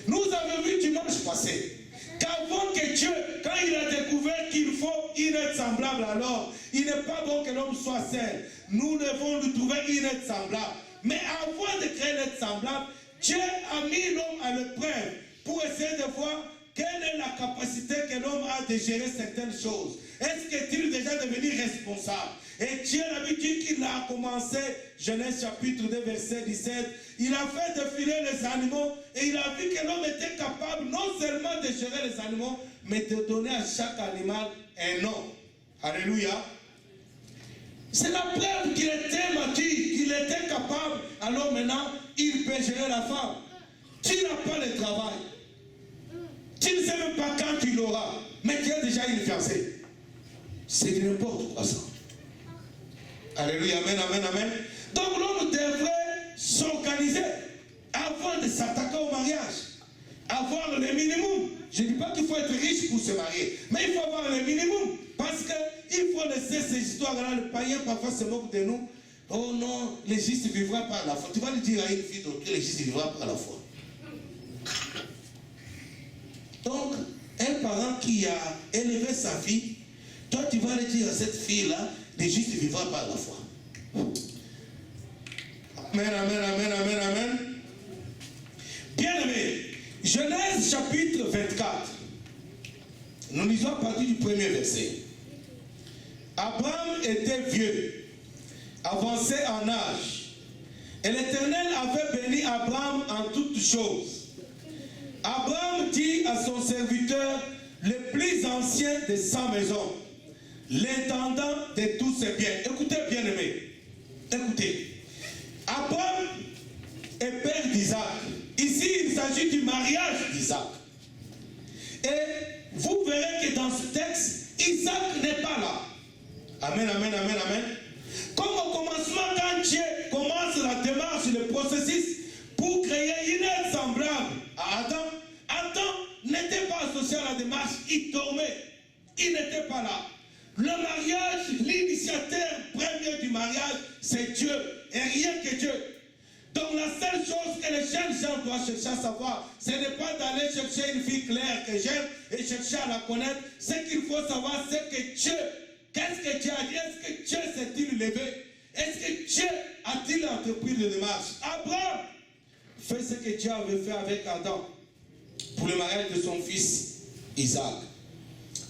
[SPEAKER 2] Nous avons vu dimanche passé qu'avant que Dieu, quand il a découvert qu'il faut une aide semblable, alors il n'est pas bon que l'homme soit seul. Nous devons lui trouver une aide semblable. Mais avant de créer l'aide semblable, Dieu a mis l'homme à l'épreuve pour essayer de voir quelle est la capacité que l'homme a de gérer certaines choses. Est-ce qu'il est déjà devenu responsable? Et Dieu a dit qu'il a commencé, Genèse chapitre 2, verset 17, il a fait défiler les animaux et il a vu que l'homme était capable non seulement de gérer les animaux, mais de donner à chaque animal un nom. Alléluia. C'est la preuve qu'il était mature, qu'il était capable. Alors maintenant, il peut gérer la femme. Tu n'as pas le travail. Tu ne sais même pas quand tu l'auras. Mais tu as déjà une fiancée. C'est n'importe quoi ça. Alléluia, amen, amen, amen. Donc l'homme devrait s'organiser avant de s'attaquer au mariage. Avoir le minimum. Je ne dis pas qu'il faut être riche pour se marier. Mais il faut avoir le minimum. Parce qu'il faut laisser ces histoires-là. Le païen parfois se moque de nous. Oh non, le juste vivra par la foi. Tu vas lui dire à une fille d'autre que le juste vivra par la foi. Donc, un parent qui a élevé sa fille, toi tu vas lui dire à cette fille-là, le juste vivra par la foi. Amen, amen, amen, amen, amen. Bien aimé, Genèse chapitre 24. Nous lisons à partir du premier verset. Abraham était vieux, avancé en âge, et l'Éternel avait béni Abraham en toutes choses. Abraham dit à son serviteur, le plus ancien de sa maison, l'intendant de tous ses biens. Écoutez, bien aimé, écoutez. Abraham est père d'Isaac. Ici, il s'agit du mariage d'Isaac. Et vous verrez que dans ce texte, Isaac n'est pas là. Amen, amen, amen, amen. Comme au commencement, quand Dieu commence la démarche, le processus pour créer une aide semblable à Adam, Adam n'était pas associé à la démarche, il dormait. Il n'était pas là. Le mariage, l'initiateur premier du mariage, c'est Dieu et rien que Dieu. Donc la seule chose que les jeunes gens doivent chercher à savoir, ce n'est pas d'aller chercher une fille claire que j'aime et chercher à la connaître. Ce qu'il faut savoir, c'est que Dieu, qu'est-ce que Dieu a dit? Est-ce que Dieu s'est-il levé? Est-ce que Dieu a-t-il entrepris de démarche? Abraham fait ce que Dieu avait fait avec Adam pour le mariage de son fils Isaac.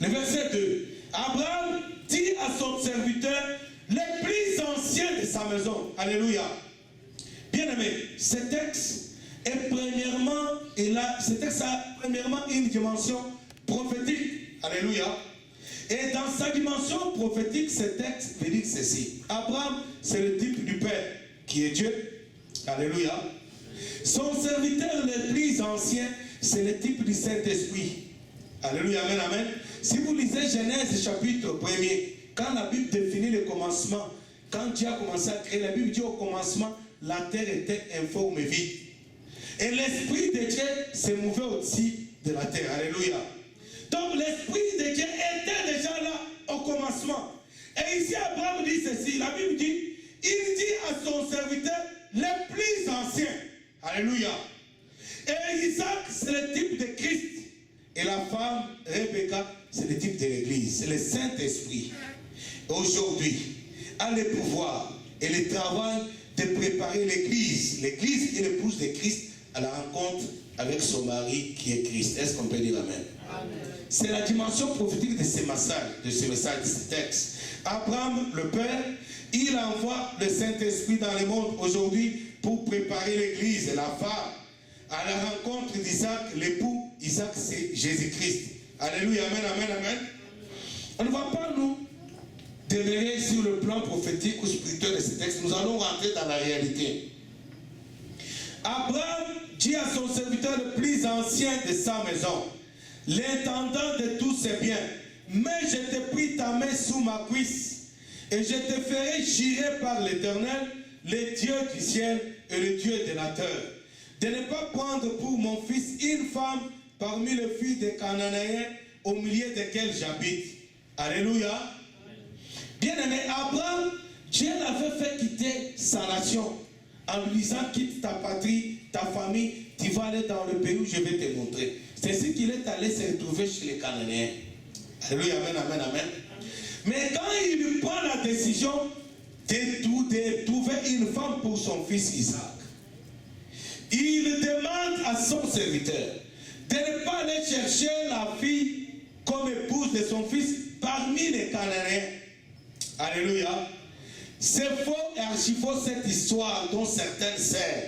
[SPEAKER 2] Le verset 2. Abraham dit à son serviteur, le plus ancien de sa maison. Alléluia. Bien-aimé, ce texte est premièrement, ce texte a premièrement une dimension prophétique. Alléluia. Et dans sa dimension prophétique, ce texte veut dire ceci. Abraham, c'est le type du Père, qui est Dieu. Alléluia. Son serviteur le plus ancien, c'est le type du Saint-Esprit. Alléluia, amen, amen. Si vous lisez Genèse chapitre 1er, quand la Bible définit le commencement, quand Dieu a commencé à créer, la Bible dit au commencement, la terre était informe et vide. Et l'Esprit de Dieu se mouvait au-dessus de la terre. Alléluia. Donc l'Esprit de Dieu était déjà là au commencement. Et ici Abraham dit ceci, la Bible dit, il dit à son serviteur, le plus ancien. Alléluia. Et Isaac, c'est le type de Christ. Et la femme, Rebecca, c'est le type de l'Église. C'est le Saint-Esprit. Aujourd'hui, a le pouvoir et le travail de préparer l'Église. L'Église qui est l'épouse de Christ à la rencontre avec son mari qui est Christ. Est-ce qu'on peut dire amen? Amen. C'est la dimension prophétique de ce message, de ce texte. Abraham, le Père, il envoie le Saint-Esprit dans le monde aujourd'hui pour préparer l'Église et la femme à la rencontre d'Isaac, l'époux. Isaac, c'est Jésus-Christ. Alléluia, amen, amen, amen. On ne va pas nous demeurer sur le plan prophétique ou spirituel de ce texte. Nous allons rentrer dans la réalité. Abraham dit à son serviteur le plus ancien de sa maison, l'intendant de tous ses biens, mais je te prie ta main sous ma cuisse, et je te ferai jurer par l'Éternel, le Dieu du ciel et le Dieu de la terre, de ne pas prendre pour mon fils une femme parmi les filles des Cananéens au milieu desquels j'habite. Alléluia. Bien-aimé, Abraham, Dieu l'avait fait quitter sa nation en lui disant, quitte ta patrie, ta famille, tu vas aller dans le pays où je vais te montrer. C'est ce qu'il est allé se retrouver chez les Cananéens. Alléluia, amen, amen, amen. Mais quand il prend la décision de trouver une femme pour son fils Isaac, il demande à son serviteur de ne pas aller chercher la fille comme épouse de son fils parmi les Cananéens. Alléluia. C'est faux et archi faux cette histoire dont certaines sœurs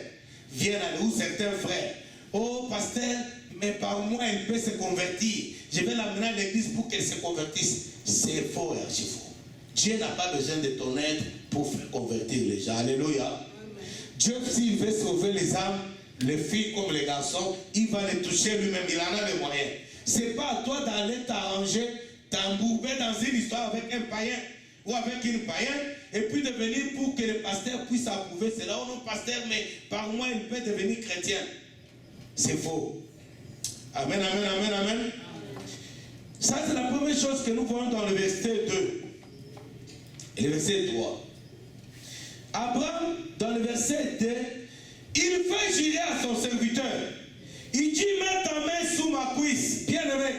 [SPEAKER 2] viennent à nous, certains frères. Oh pasteur, mais par moi elle peut se convertir. Je vais l'amener à l'église pour qu'elle se convertisse. C'est faux et archi faux. Dieu n'a pas besoin de ton aide pour faire convertir les gens. Alléluia. Dieu, s'il veut sauver les âmes, les filles comme les garçons, il va les toucher lui-même. Il en a les moyens. C'est pas à toi d'aller t'arranger, t'embourber dans une histoire avec un païen ou avec une païenne, et puis de venir pour que le pasteur puisse approuver cela. Oh non, pasteur, mais par moi, il peut devenir chrétien. C'est faux. Amen, amen, amen, amen. Ça, c'est la première chose que nous voyons dans le verset 2 et le verset 3. Abraham, dans le verset 2, il fait jurer à son serviteur. Il dit, mets ta main sous ma cuisse. Bien aimé.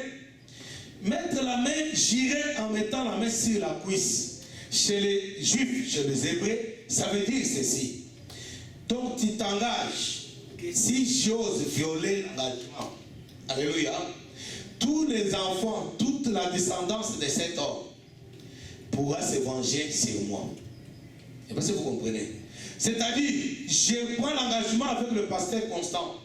[SPEAKER 2] Mettre la main, jurer en mettant la main sur la cuisse. Chez les Juifs, chez les Hébreux, ça veut dire ceci. Donc tu t'engages que si j'ose violer l'engagement, alléluia, tous les enfants, toute la descendance de cet homme pourra se venger sur moi. Et parce que vous comprenez. C'est-à-dire, je prends l'engagement avec le pasteur Constant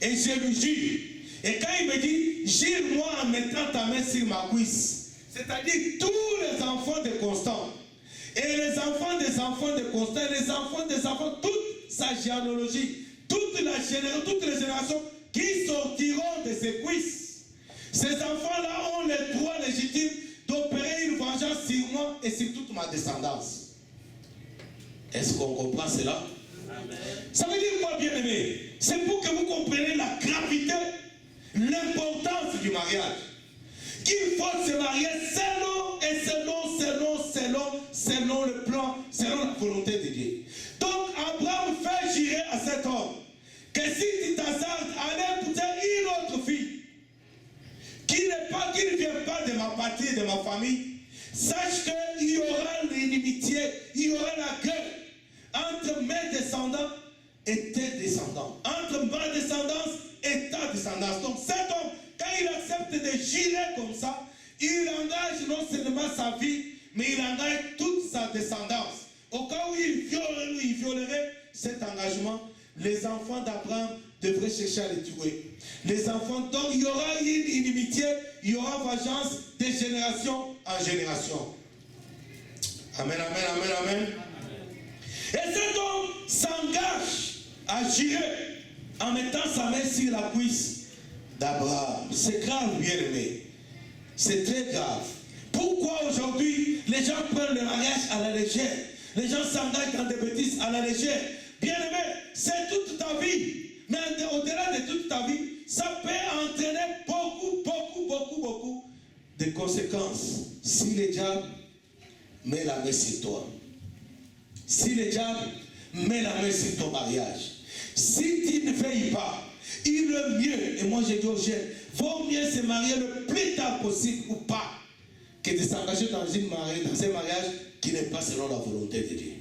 [SPEAKER 2] et je lui jure. Et quand il me dit, jure-moi en mettant ta main sur ma cuisse, c'est-à-dire tous les enfants de Constant et les enfants de Constant et les enfants des enfants, toute sa généalogie, toutes les générations qui sortiront de ses cuisses. Ces enfants-là ont le droit légitime d'opérer une vengeance sur moi et sur toute ma descendance. Est-ce qu'on comprend cela? Amen. Ça veut dire quoi, bien-aimé? C'est pour que vous compreniez la gravité, l'importance du mariage. Qu'il faut se marier selon le plan, selon la volonté de Dieu. Donc Abraham fait jurer à cet homme que si tu t'hasardes à aller épouser une autre fille qui ne vient pas de ma patrie, de ma famille, sache qu'il y aura l'inimitié, il y aura la guerre entre mes descendants et tes descendants, entre ma descendance et ta descendance. Donc cet homme, quand il accepte de jurer comme ça, il engage non seulement sa vie, mais il engage toute sa descendance. Au cas où il violerait cet engagement, les enfants d'Abraham devraient chercher à les tuer. Les enfants, donc il y aura une inimitié, il y aura vengeance de génération en génération. Amen, amen, amen, amen. Et cet homme s'engage à jurer en mettant sa main sur la cuisse d'Abraham. C'est grave, bien aimé. C'est très grave. Pourquoi aujourd'hui les gens prennent le mariage à la légère? Les gens s'engagent dans des bêtises à la légère. Bien aimé, c'est toute ta vie. Mais au-delà de toute ta vie, ça peut entraîner beaucoup de conséquences. Si le diable met la main sur toi, si le diable met la main sur ton mariage, si tu ne veilles pas, il est mieux, et moi je dis aux jeunes, vaut mieux se marier le plus tard possible ou pas, que de s'engager dans un mariage qui n'est pas selon la volonté de Dieu.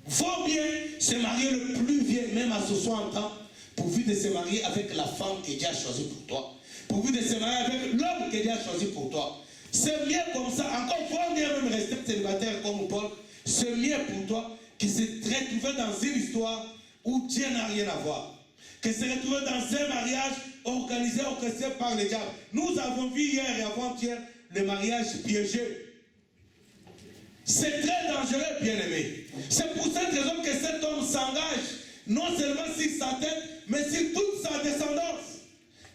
[SPEAKER 2] Vaut mieux se marier le plus vieux, même à 60 ans, pourvu de se marier avec la femme que Dieu a choisie pour toi. Pourvu de se marier avec l'homme que Dieu a choisi pour toi. C'est mieux comme ça. Encore, vaut mieux même rester célibataire comme Paul. C'est mieux pour toi que se retrouver dans une histoire où Dieu n'a rien à voir. Que se retrouver dans un mariage organisé, orchestré par le diable. Nous avons vu hier et avant-hier le mariage piégé. C'est très dangereux, bien-aimé. C'est pour cette raison que cet homme s'engage, non seulement sur sa tête, mais sur toute sa descendance.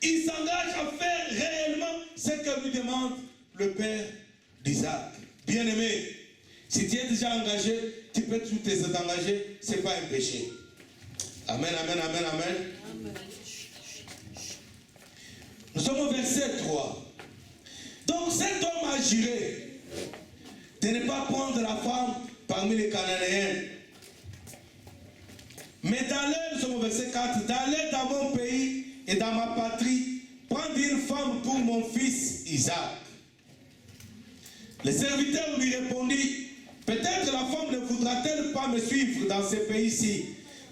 [SPEAKER 2] Il s'engage à faire réellement ce que lui demande le père d'Isaac. Bien-aimé, si tu es déjà engagé, tu peux tout t'engager, ce n'est pas un péché. Amen, amen, amen, amen. Nous sommes au verset 3. Donc cet homme a juré de ne pas prendre la femme parmi les Cananéens. Mais d'aller, nous sommes au verset 4, d'aller dans mon pays et dans ma patrie, prendre une femme pour mon fils Isaac. Le serviteur lui répondit, peut-être la femme ne voudra-t-elle pas me suivre dans ce pays-ci?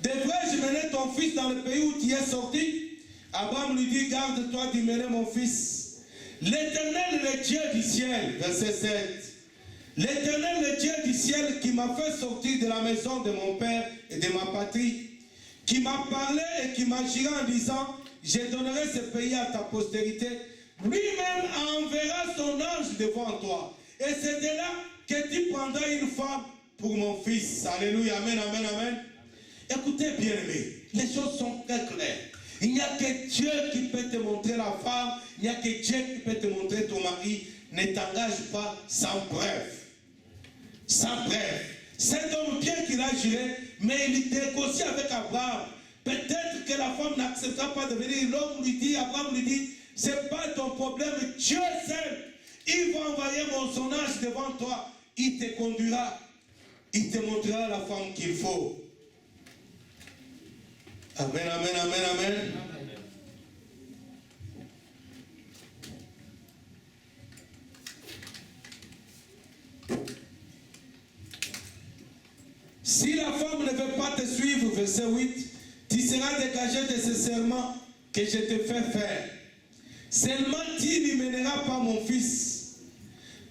[SPEAKER 2] Devrais-je mener ton fils dans le pays où tu es sorti? Abraham lui dit, garde-toi d'y mener mon fils. L'Éternel, le Dieu du ciel, verset 7. L'Éternel, le Dieu du ciel, qui m'a fait sortir de la maison de mon père et de ma patrie, qui m'a parlé et qui m'a juré en disant, je donnerai ce pays à ta postérité, lui-même enverra son ange devant toi. Et c'est de là que tu prendras une femme pour mon fils. Alléluia, amen, amen, amen. Écoutez bien aimé, les choses sont très claires. Il n'y a que Dieu qui peut te montrer la femme, il n'y a que Dieu qui peut te montrer ton mari. Ne t'engage pas sans preuve. Sans preuve. Cet homme, bien qu'il a juré, mais il négocie avec Abraham. Peut-être que la femme n'acceptera pas de venir. L'homme lui dit, Abraham lui dit, c'est pas ton problème, Dieu seul. Il va envoyer son ange devant toi. Il te conduira. Il te montrera la femme qu'il faut. Amen, amen, amen, amen. Si la femme ne veut pas te suivre, verset 8, tu seras dégagé de ce serment que je te fais faire. Seulement tu n'y mèneras pas mon fils.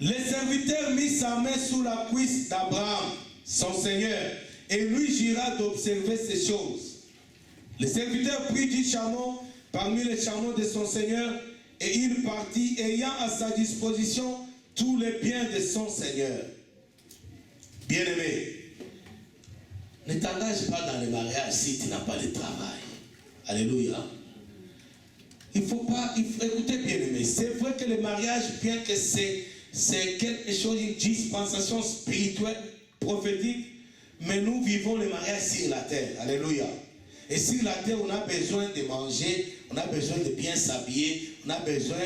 [SPEAKER 2] Le serviteur mit sa main sous la cuisse d'Abraham, son seigneur, et lui jura d'observer ces choses. Le serviteur prit du chameau parmi les chameaux de son seigneur, et il partit, ayant à sa disposition tous les biens de son seigneur. Bien-aimé, ne t'engage pas dans le mariage si tu n'as pas de travail. Alléluia. Écoutez bien aimé, c'est vrai que le mariage, bien que c'est quelque chose, une dispensation spirituelle, prophétique, mais nous vivons le mariage sur la terre. Alléluia. Et sur la terre, on a besoin de manger, on a besoin de bien s'habiller, on a besoin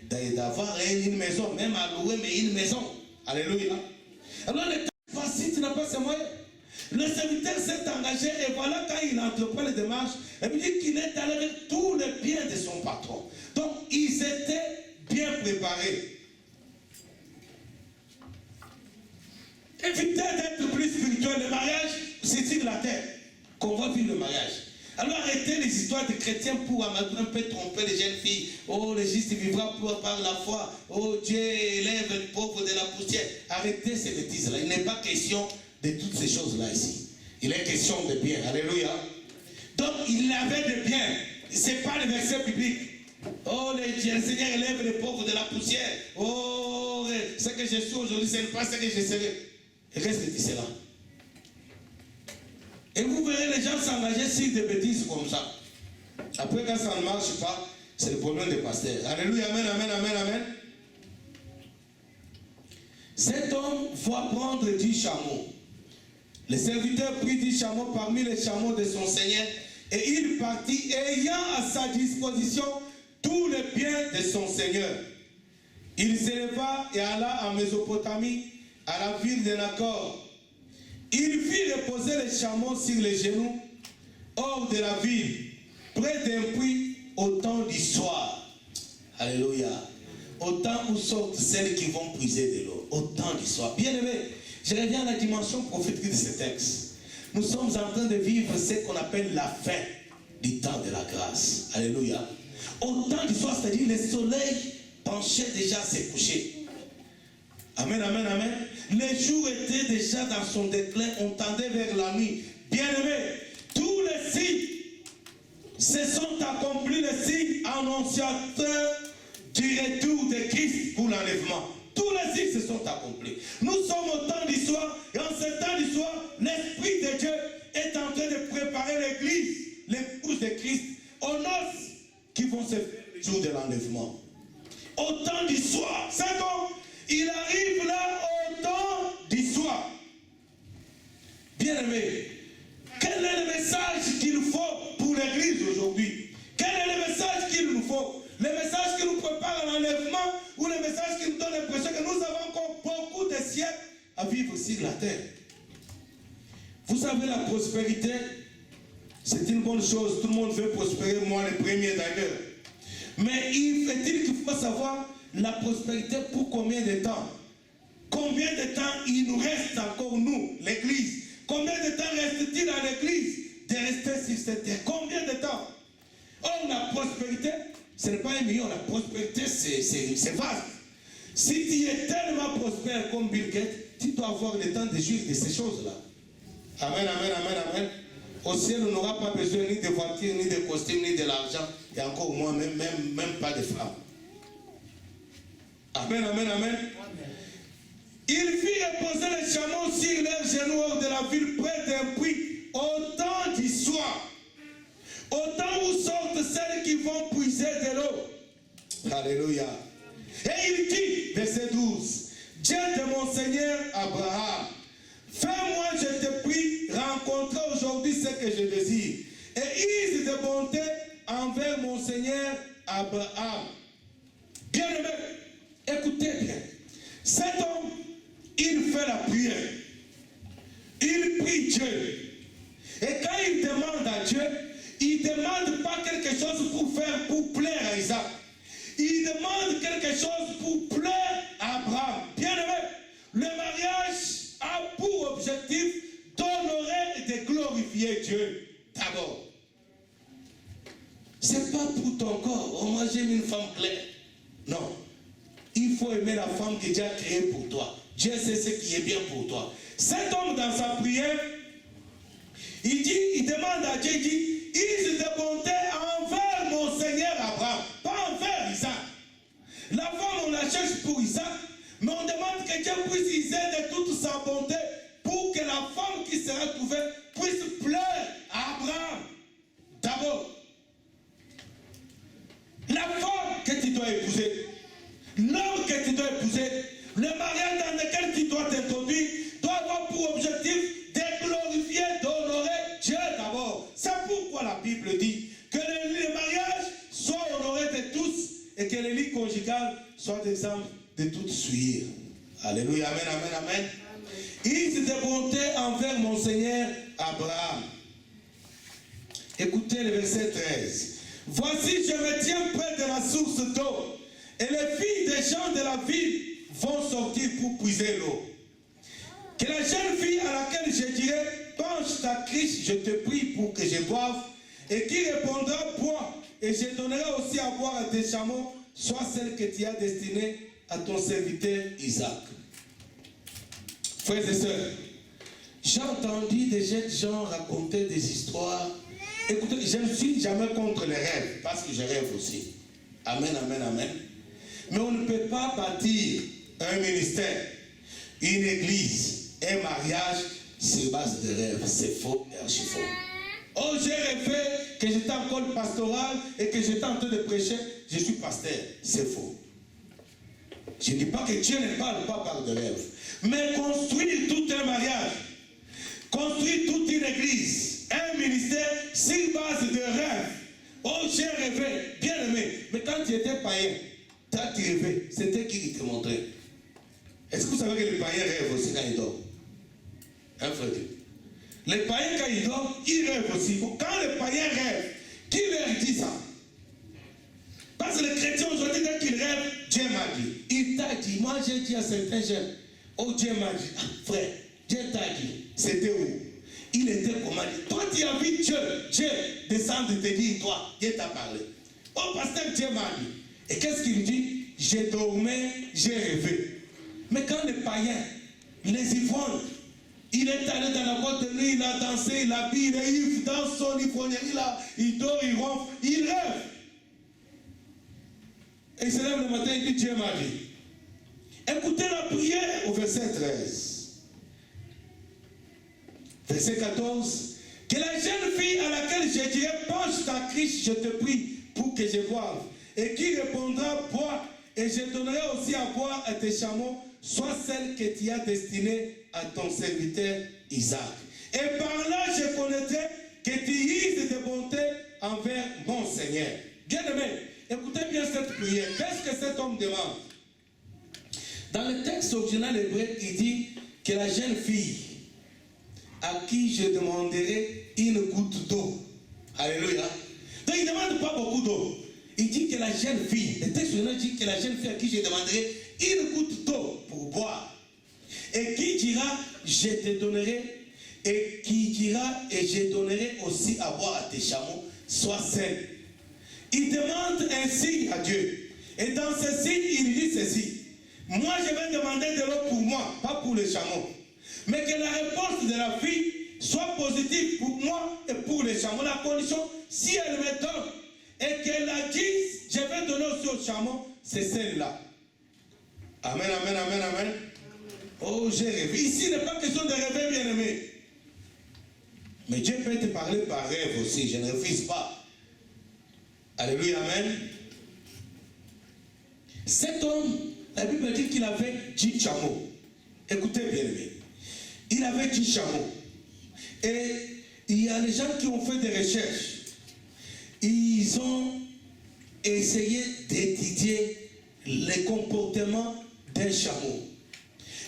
[SPEAKER 2] d'avoir une maison, même à louer, mais une maison. Alléluia. Alors, le temps facile, tu n'as pas ces moyens. Le serviteur s'est engagé et voilà quand il entreprend les démarches, il dit qu'il est allé avec tous les biens de son patron. Donc, ils étaient bien préparés. Évitez d'être plus spirituel. Le mariage, c'est sur la terre qu'on va vivre le mariage. Alors arrêtez les histoires de chrétiens pour un peu tromper les jeunes filles. Oh, le juste vivra par la foi. Oh, Dieu élève le pauvre de la poussière. Arrêtez ces bêtises-là. Il n'est pas question de toutes ces choses-là ici. Il est question de bien. Alléluia. Donc, il avait de bien. Ce n'est pas le verset biblique. Oh, le Seigneur élève les pauvres de la poussière. Oh, ce que je suis aujourd'hui, ce n'est pas ce que je serai. Reste de cela. Et vous verrez les gens s'engager sur des bêtises comme ça. Après, quand ça ne marche pas, c'est le problème des pasteurs. Alléluia, amen, amen, amen, amen. Cet homme va prendre 10 chameaux. Le serviteur prit 10 chameaux parmi les chameaux de son Seigneur et il partit ayant à sa disposition tous les biens de son Seigneur. Il s'éleva et alla en Mésopotamie, à la ville de Nacor. Il fit reposer les chameaux sur les genoux, hors de la ville, près d'un puits, au temps du soir. Alléluia. Au temps où sortent celles qui vont puiser de l'eau. Au temps du soir. Bien aimé, je reviens à la dimension prophétique de ce texte. Nous sommes en train de vivre ce qu'on appelle la fin du temps de la grâce. Alléluia. Au temps du soir, c'est-à-dire le soleil penchait déjà à se coucher. Amen, amen, amen. Le jour était déjà dans son déclin, on tendait vers la nuit. Bien-aimés, tous les signes se sont accomplis, les signes annonciateurs du retour de Christ pour l'enlèvement. Tous les signes se sont accomplis. Nous sommes au temps du soir, et en ce temps du soir, l'Esprit de Dieu est en train de préparer l'Église, l'épouse de Christ, aux noces qui vont se faire le jour de l'enlèvement. Au temps du soir, c'est donc, il arrive là au temps du soir. Bien-aimé, quel est le message qu'il faut pour l'Église aujourd'hui? Quel est le message qu'il nous faut? Le message qui nous prépare à l'enlèvement ou le message qui nous donne l'impression que nous avons encore beaucoup de siècles à vivre sur la terre? Vous savez, la prospérité, c'est une bonne chose. Tout le monde veut prospérer, moi le premier d'ailleurs. Mais il faut savoir la prospérité pour combien de temps? Combien de temps il nous reste encore, nous, l'Église? Combien de temps reste-t-il à l'Église de rester sur cette terre? Combien de temps? Or, la prospérité, ce n'est pas 1 million. La prospérité, c'est vaste. Si tu es tellement prospère comme Bill Gates, tu dois avoir le temps de jouir de ces choses-là. Amen, amen, amen, amen. Au ciel, on n'aura pas besoin ni de voiture, ni de costume, ni de l'argent. Et encore moins, même pas de femmes. Amen, amen, amen. Il fit reposer les chameaux sur leurs genoux hors de la ville, près d'un puits, au temps du soir. Au temps où sortent celles qui vont puiser de l'eau. Alléluia. Et il dit, verset 12, Dieu de mon Seigneur Abraham, fais-moi, je te prie, rencontrer aujourd'hui ce que je désire. Et use de bonté envers mon Seigneur Abraham. Bien-aimé, écoutez bien. Cet homme, il fait la prière. Il prie Dieu. Et quand il demande à Dieu, il ne demande pas quelque chose pour plaire à Isaac. Il demande quelque chose pour plaire à Abraham. Bien-aimé, le mariage a pour objectif d'honorer et de glorifier Dieu d'abord. Ce n'est pas pour ton corps. Oh, moi j'aime une femme claire. Non. Il faut aimer la femme que Dieu a créée pour toi. Dieu sait ce qui est bien pour toi. Cet homme dans sa prière, il demande à Dieu, il dit, use de bonté envers mon Seigneur Abraham, pas envers Isaac. La femme, on la cherche pour Isaac, mais on demande que Dieu puisse user de toute sa bonté pour que la femme qui sera trouvée puisse plaire à Abraham. D'abord, la femme que tu dois épouser, l'homme que tu dois épouser, le mariage dans lequel tu dois t'introduire, doit avoir pour objectif de glorifier, d'honorer Dieu d'abord. C'est pourquoi la Bible dit que le mariage soit honoré de tous et que les lits conjugales soient des âmes de toute souillure. Alléluia, amen, amen, amen. Use de bonté envers mon Seigneur Abraham. Écoutez le verset 13. Voici, je me tiens près de la source d'eau, et les filles des gens de la ville vont sortir pour puiser l'eau. Que la jeune fille à laquelle je dirai, penche ta criche, je te prie pour que je boive, Et qui répondra, bois, et je donnerai aussi à boire à tes chameaux, soit celle que tu as destinée à ton serviteur Isaac. Frères et sœurs, j'ai entendu des jeunes gens raconter des histoires. Écoutez, je ne suis jamais contre les rêves, parce que je rêve aussi. Amen, amen, amen. Mais on ne peut pas bâtir un ministère, une église, un mariage sur base de rêves. C'est faux et archi faux. Oh, j'ai rêvé que j'étais en école pastorale et que j'étais en train de prêcher. Je suis pasteur. C'est faux. Je ne dis pas que Dieu ne parle pas par de rêves. Mais construire tout un mariage, construire toute une église, un ministère sur base de rêves. Oh, j'ai rêvé, bien aimé. Mais quand tu étais païen, tu as rêvé. C'était qui te montrait? Est-ce que vous savez que les païens rêvent aussi quand ils dorment? Hein, frère? Les païens, quand ils dorment, ils rêvent aussi. Quand les païens rêvent, qui leur dit ça? Parce que les chrétiens aujourd'hui, dès qu'ils rêvent, Dieu m'a dit. Il t'a dit. Moi, j'ai dit à certains jeunes, oh, Dieu m'a dit. Ah, frère, Dieu t'a dit. C'était où? Il était comment dit. Toi, tu as vu Dieu. Dieu descend et te dit, toi, Dieu t'a parlé. Oh, pasteur, Dieu m'a dit. Et qu'est-ce qu'il dit? J'ai dormi, j'ai rêvé. Mais quand les païens, les ivrognes, il est allé dans la boîte de nuit, il a dansé, il a bu, il est ivre dans son ivrognerie là, il dort, il ronfle, il rêve. Et il se lève le matin, il dit, Dieu m'a dit. Écoutez la prière au verset 13. Verset 14. Que la jeune fille à laquelle je dirai, penche ta criche, je te prie, pour que je boive. Et qui répondra, bois, et je donnerai aussi à boire à tes chameaux, soit celle que tu as destinée à ton serviteur Isaac. Et par là, je connaîtrai que tu uses de bonté envers mon Seigneur. Bien aimé, écoutez bien cette prière. Qu'est-ce que cet homme demande? Dans le texte original hébreu, il dit que la jeune fille à qui je demanderai une goutte d'eau. Alléluia. Donc il ne demande pas beaucoup d'eau. Il dit que la jeune fille, le texte original dit que la jeune fille à qui je demanderai une goutte d'eau pour boire. Et qui dira, je te donnerai, et qui dira, et je donnerai aussi à boire à tes chameaux, soit celle. Il demande un signe à Dieu. Et dans ce signe, il dit ceci. Moi, je vais demander de l'eau pour moi, pas pour les chameaux. Mais que la réponse de la fille soit positive pour moi et pour les chameaux. La condition, si elle me donne et qu'elle la dise, je vais donner aussi aux chameaux, c'est celle-là. Amen, amen, amen, amen. Oh, j'ai rêvé. Ici, il n'est pas question de rêver, bien aimé. Mais Dieu peut te parler par rêve aussi. Je ne refuse pas. Alléluia, amen. Cet homme, la Bible dit qu'il avait 10 chameaux. Écoutez bien aimé. Il avait 10 chameaux. Et il y a des gens qui ont fait des recherches. Ils ont essayé d'étudier les comportements d'un chameau.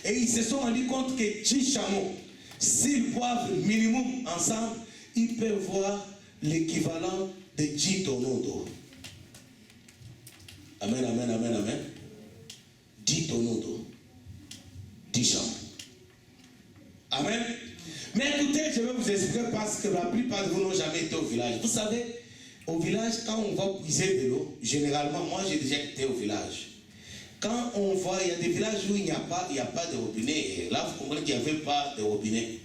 [SPEAKER 2] Et ils se sont rendus compte que 10 chameaux, s'ils boivent minimum ensemble, ils peuvent voir l'équivalent de 10 tonneaux d'eau. Amen, amen, amen, amen. 10 tonneaux d'eau. 10 chameaux. Amen. Mais écoutez, je vais vous expliquer parce que la plupart de vous n'ont jamais été au village. Vous savez, au village, quand on va puiser de l'eau, généralement, moi j'ai déjà été au village. Quand on voit, il y a des villages où il n'y a pas de robinet. Et là, vous comprenez qu'il n'y avait pas de robinet.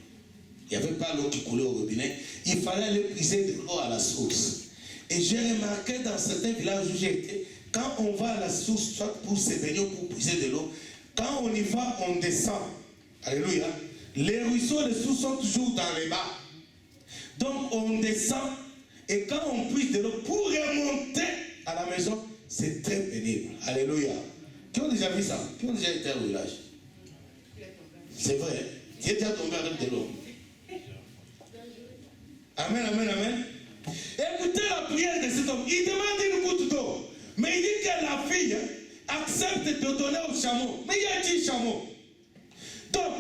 [SPEAKER 2] Il n'y avait pas l'eau qui coulait au robinet. Il fallait aller puiser de l'eau à la source. Et j'ai remarqué dans certains villages où j'ai été, quand on va à la source, soit pour se baigner ou pour puiser de l'eau, quand on y va, on descend. Alléluia. Les ruisseaux, les sources sont toujours dans les bas. Donc on descend et quand on puise de l'eau pour remonter à la maison, c'est très pénible. Alléluia. Qui ont déjà vu ça? Qui ont déjà été au village? C'est vrai. Qui est déjà tombé avec de l'eau? Amen, amen, amen. Écoutez la prière de cet homme. Il demande une goutte d'eau. Mais il dit que la fille accepte de donner au chameau. Mais il y a 10 chameaux. Donc,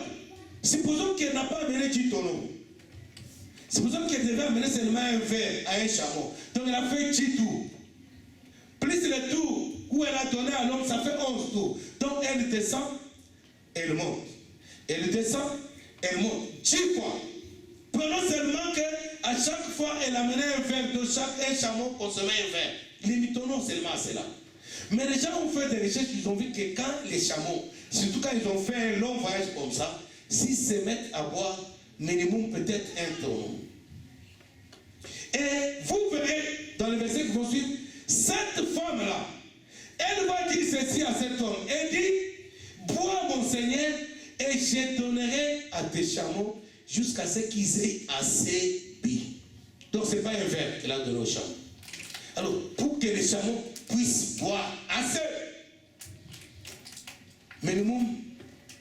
[SPEAKER 2] supposons qu'elle n'a pas amené 10 tonneaux. Supposons qu'elle devait amener seulement un verre à un chameau. Donc elle a fait 10 tours. Plus le tour où elle a donné à l'homme, ça fait 11 tours. Donc elle descend, elle monte. Elle descend, elle monte. 10 fois. Prenons seulement qu'à chaque fois, elle amenait un verre de chaque, un chameau consommait un verre. Limitons-nous seulement à cela. Mais les gens ont fait des recherches, ils ont vu que quand les chameaux, surtout quand ils ont fait un long voyage comme ça, s'ils se mettent à boire, minimum peut-être un tonneau. Et vous verrez dans les versets qui vont suivre, cette femme-là, elle va dire ceci à cet homme. Elle dit, bois mon Seigneur, et je donnerai à tes chameaux jusqu'à ce qu'ils aient assez bu. Donc ce n'est pas un verre qu'elle a donné aux chameaux. Alors, pour que les chameaux puissent boire assez, minimum,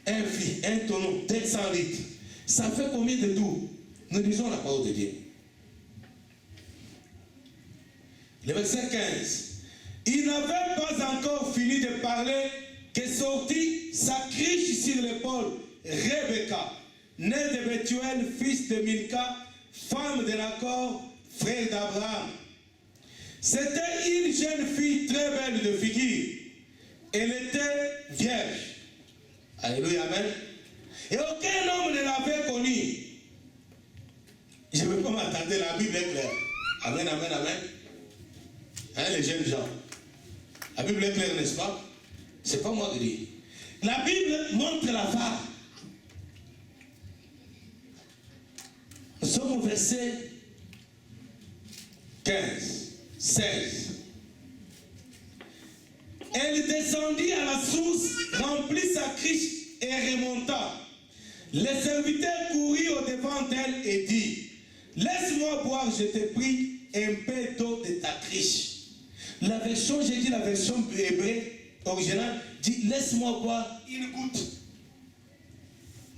[SPEAKER 2] un tonneau, 200 litres. Ça fait combien de tours? Nous lisons la parole de Dieu. Le verset 15. Il n'avait pas encore fini de parler que sortit sa criche sur l'épaule Rebecca, née de Bethuel, fils de Milka, femme de Nacor, frère d'Abraham. C'était une jeune fille très belle de figure. Elle était vierge. Alléluia, amen. Et aucun homme ne l'avait connue. Je ne veux pas m'attendre, la Bible est claire. Amen, amen, amen. Hein, les jeunes gens. La Bible est claire, n'est-ce pas? C'est pas moi qui dis. La Bible montre la femme. Nous sommes au verset 15, 16. Elle descendit à la source, remplit sa criche et remonta. Les serviteurs coururent au-devant d'elle et dit, laisse-moi boire, je te prie, un peu d'eau de ta criche. La version, j'ai dit la version hébreu originale, dit, laisse-moi boire une goutte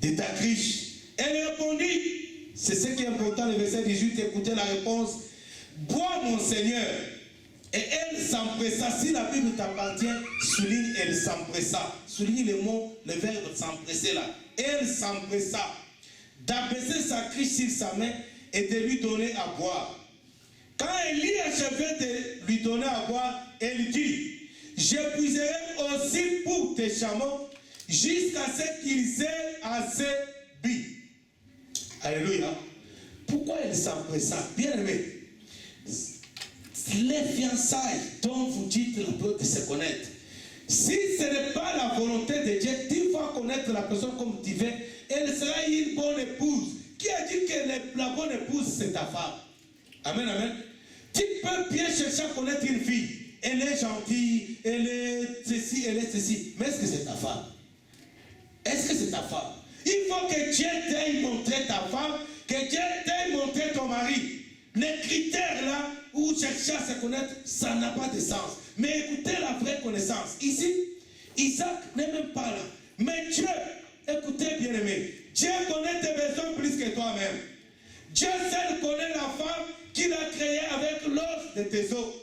[SPEAKER 2] de ta criche. Elle répondit, c'est ce qui est important, le verset 18, écoutez la réponse, bois mon Seigneur. Et elle s'empressa. Si la Bible t'appartient, souligne, elle s'empressa. Souligne le mot, le verbe s'empresser là. Elle s'empressa d'abaisser sa criche sur sa main et de lui donner à boire. Quand Élie achevait de lui donner à boire, elle dit, je puiserai aussi pour tes chameaux jusqu'à ce qu'ils aient assez bu. Alléluia. Pourquoi elle s'empressa? Bien aimé, les fiançailles dont vous dites la peur de se connaître, si ce n'est pas la volonté de Dieu, tu vas connaître la personne comme tu veux, elle sera une bonne épouse. Qui a dit que la bonne épouse c'est ta femme? Amen, amen. Tu peux bien chercher à connaître une fille. Elle est gentille, elle est ceci, elle est ceci. Mais est-ce que c'est ta femme? Est-ce que c'est ta femme? Il faut que Dieu t'aille montrer ta femme, que Dieu t'aille montrer ton mari. Les critères là, où chercher à se connaître, ça n'a pas de sens. Mais écoutez la vraie connaissance. Ici, Isaac n'est même pas là. Mais Dieu, écoutez bien aimé, Dieu connaît tes besoins plus que toi-même. Dieu seul connaît la femme qu'il a créée avec l'os de tes os.